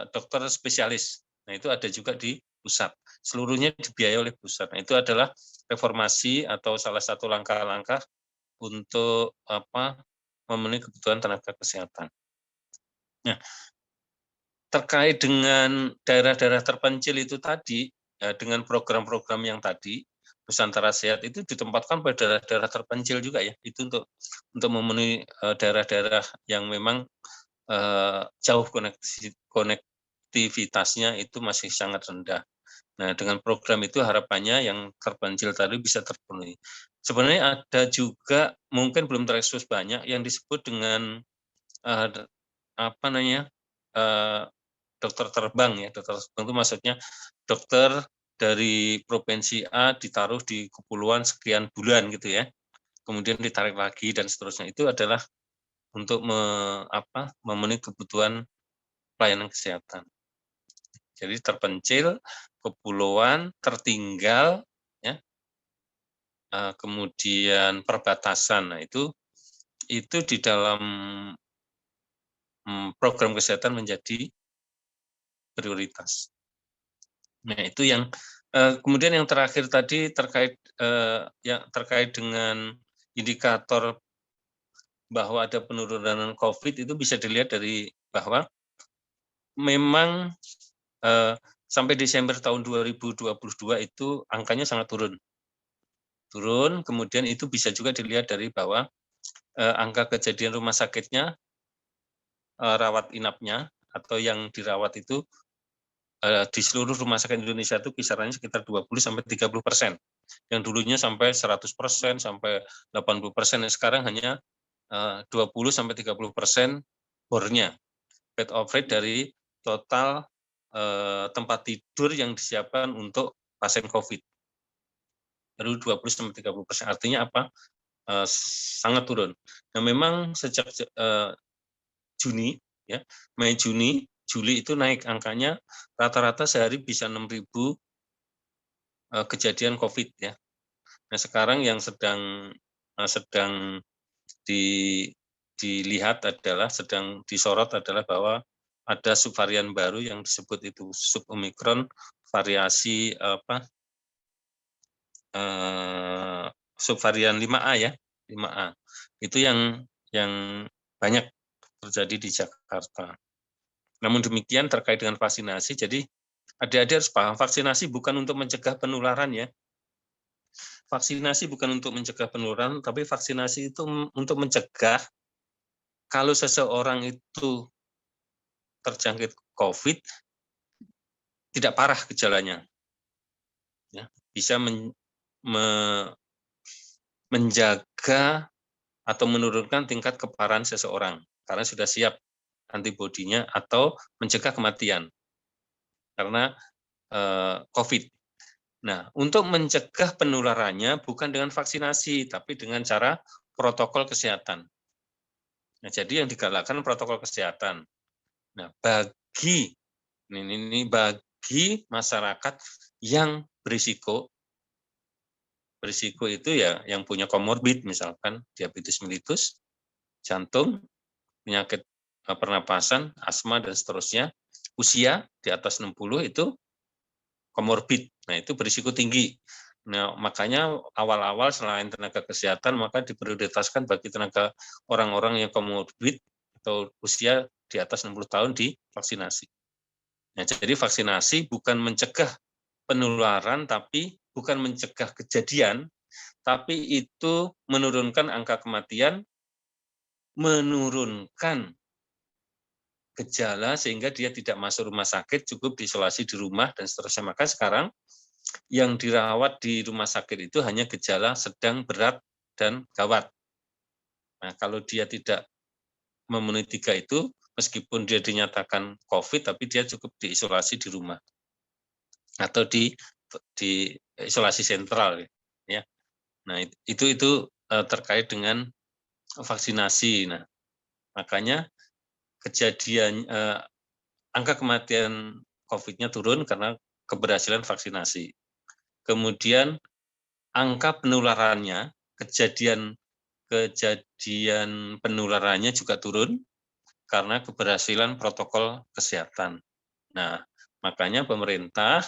dokter spesialis. Nah, itu ada juga di pusat. Seluruhnya dibiayai oleh pusat. Nah, itu adalah reformasi atau salah satu langkah-langkah untuk memenuhi kebutuhan tenaga kesehatan. Nah, terkait dengan daerah-daerah terpencil itu tadi, dengan program-program yang tadi, Nusantara Sehat itu ditempatkan pada daerah-daerah terpencil juga ya. Itu untuk memenuhi daerah-daerah yang memang jauh konektivitasnya itu masih sangat rendah. Nah, dengan program itu harapannya yang terpencil tadi bisa terpenuhi. Sebenarnya ada juga mungkin belum terekspos banyak yang disebut dengan dokter terbang ya. Dokter terbang itu maksudnya dokter dari provinsi A ditaruh di kepulauan sekian bulan gitu ya. Kemudian ditarik lagi dan seterusnya. Itu adalah untuk memenuhi kebutuhan pelayanan kesehatan. Jadi terpencil, kepulauan, tertinggal, ya, kemudian perbatasan. Nah, itu di dalam program kesehatan menjadi prioritas. Nah, itu yang kemudian yang terakhir tadi terkait dengan indikator bahwa ada penurunan COVID itu bisa dilihat dari bahwa memang sampai Desember tahun 2022 itu angkanya sangat turun, kemudian itu bisa juga dilihat dari bahwa angka kejadian rumah sakitnya, rawat inapnya atau yang dirawat itu di seluruh rumah sakit Indonesia itu kisarannya sekitar 20-30%. Yang dulunya sampai 100%, sampai 80%, sekarang hanya 20-30% bornya. Bed of rate dari total tempat tidur yang disiapkan untuk pasien COVID. Baru 20-30%. Artinya apa? Sangat turun. Nah, memang sejak Juni, ya, Mei, Juni, Juli itu naik angkanya rata-rata sehari bisa 6.000 kejadian COVID ya. Nah, sekarang yang sedang dilihat adalah sedang disorot adalah bahwa ada subvarian baru yang disebut itu sub Omicron variasi subvarian 5A ya, 5A. Itu yang banyak terjadi di Jakarta. Namun demikian terkait dengan vaksinasi, jadi adik-adik harus paham vaksinasi bukan untuk mencegah penularan ya. Vaksinasi bukan untuk mencegah penularan, tapi vaksinasi itu untuk mencegah kalau seseorang itu terjangkit COVID tidak parah gejalanya, ya, bisa menjaga atau menurunkan tingkat keparahan seseorang karena sudah siap antibodinya atau mencegah kematian karena COVID. Nah, untuk mencegah penularannya bukan dengan vaksinasi, tapi dengan cara protokol kesehatan. Nah, jadi yang digalakkan protokol kesehatan. Nah, bagi masyarakat yang berisiko itu ya yang punya komorbid, misalkan diabetes mellitus, jantung, penyakit pernapasan, asma dan seterusnya, usia di atas 60 itu komorbid. Nah, itu berisiko tinggi. Nah, makanya awal-awal selain tenaga kesehatan maka diprioritaskan bagi tenaga orang-orang yang komorbid atau usia di atas 60 tahun divaksinasi. Nah, jadi vaksinasi bukan mencegah penularan, tapi bukan mencegah kejadian, tapi itu menurunkan angka kematian, menurunkan gejala sehingga dia tidak masuk rumah sakit, cukup diisolasi di rumah dan seterusnya. Maka sekarang yang dirawat di rumah sakit itu hanya gejala sedang, berat, dan gawat. Nah, kalau dia tidak memenuhi 3 itu, meskipun dia dinyatakan COVID, tapi dia cukup diisolasi di rumah atau di isolasi sentral, ya. Nah, itu terkait dengan vaksinasi. Nah, makanya kejadian angka kematian COVID-nya turun karena keberhasilan vaksinasi. Kemudian angka penularannya, kejadian penularannya juga turun karena keberhasilan protokol kesehatan. Nah, makanya pemerintah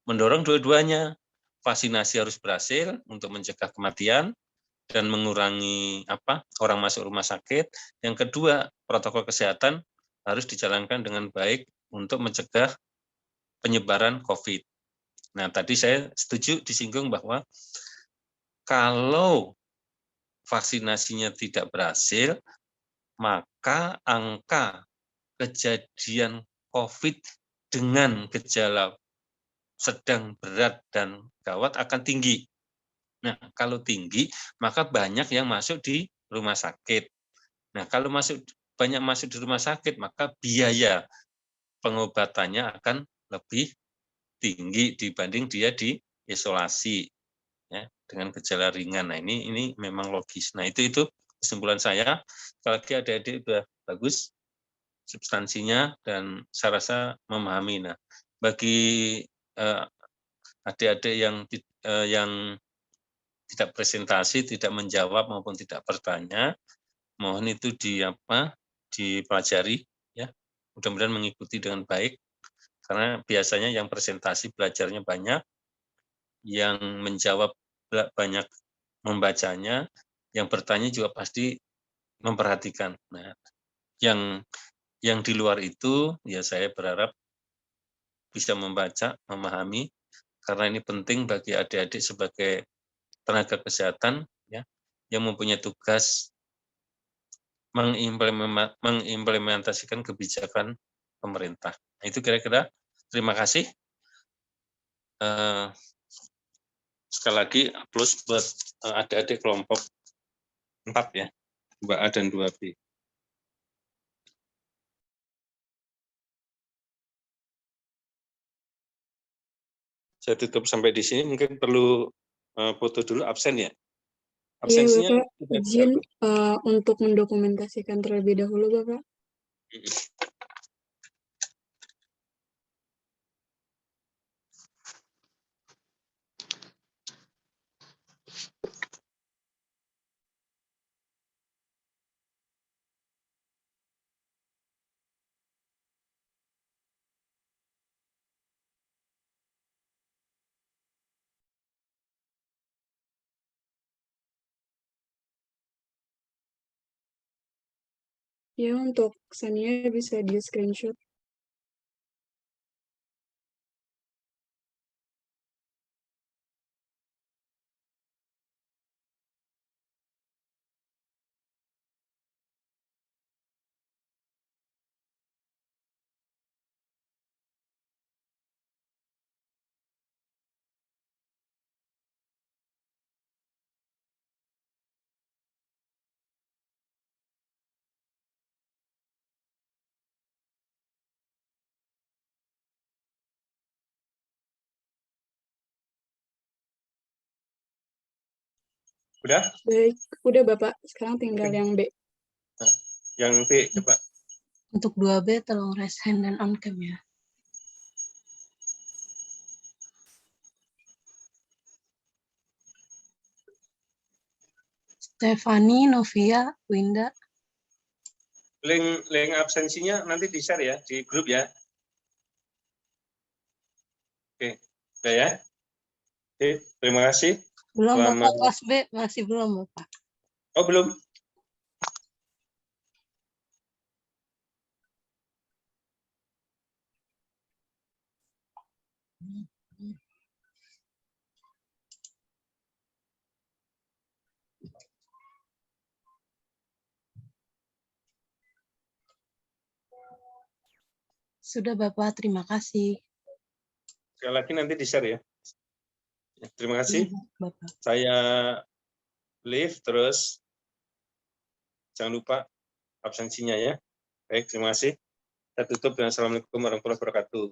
mendorong dua-duanya. Vaksinasi harus berhasil untuk mencegah kematian dan mengurangi orang masuk rumah sakit. Yang kedua, protokol kesehatan harus dijalankan dengan baik untuk mencegah penyebaran COVID. Nah, tadi saya setuju disinggung bahwa kalau vaksinasinya tidak berhasil, maka angka kejadian COVID dengan gejala sedang, berat, dan gawat akan tinggi. Nah, kalau tinggi, maka banyak yang masuk di rumah sakit. Nah, kalau banyak masuk di rumah sakit, maka biaya pengobatannya akan lebih tinggi dibanding dia diisolasi, ya, dengan gejala ringan. Nah, ini memang logis. Nah, itu kesimpulan saya. Sekali lagi adik-adik sudah bagus substansinya dan saya rasa memahami. Nah, bagi adik-adik yang tidak presentasi, tidak menjawab maupun tidak bertanya, mohon itu dipelajari, ya. Mudah-mudahan mengikuti dengan baik, karena biasanya yang presentasi belajarnya banyak, yang menjawab banyak membacanya, yang bertanya juga pasti memperhatikan. Nah, yang di luar itu, ya saya berharap bisa membaca, memahami, karena ini penting bagi adik-adik sebagai tenaga kesehatan, ya, yang mempunyai tugas mengimplementasikan kebijakan pemerintah. Nah, itu kira-kira. Terima kasih. Sekali lagi plus buat adik-adik kelompok 4, ya, 2A dan 2B. Saya tutup sampai di sini, mungkin perlu foto dulu absen, ya. Absensinya Iya, Bapak, izin untuk mendokumentasikan terlebih dahulu, Bapak. Ya, untuk kesannya bisa di screenshot. Udah? Baik, udah Bapak. Sekarang tinggal yang B. Yang B, coba. Untuk 2B tolong raise hand dan on cam, ya. Stefani, Novia, Winda. Link absensinya nanti di-share ya di grup, ya. Oke, udah, ya. Oke, terima kasih. Belum, Bapak, kelas B masih belum, Bapak. Oh, belum. Sudah Bapak, terima kasih. Sekali lagi nanti di-share ya. Terima kasih. Iya, Bapak. Saya leave, terus jangan lupa absensinya ya. Baik, terima kasih. Saya tutup dengan Assalamualaikum warahmatullahi wabarakatuh.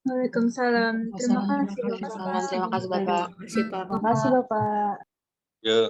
Waalaikumsalam. Terima kasih, Bapak. Terima kasih, Bapak. Terima kasih, Bapak. Terima kasih, Bapak. Yuk.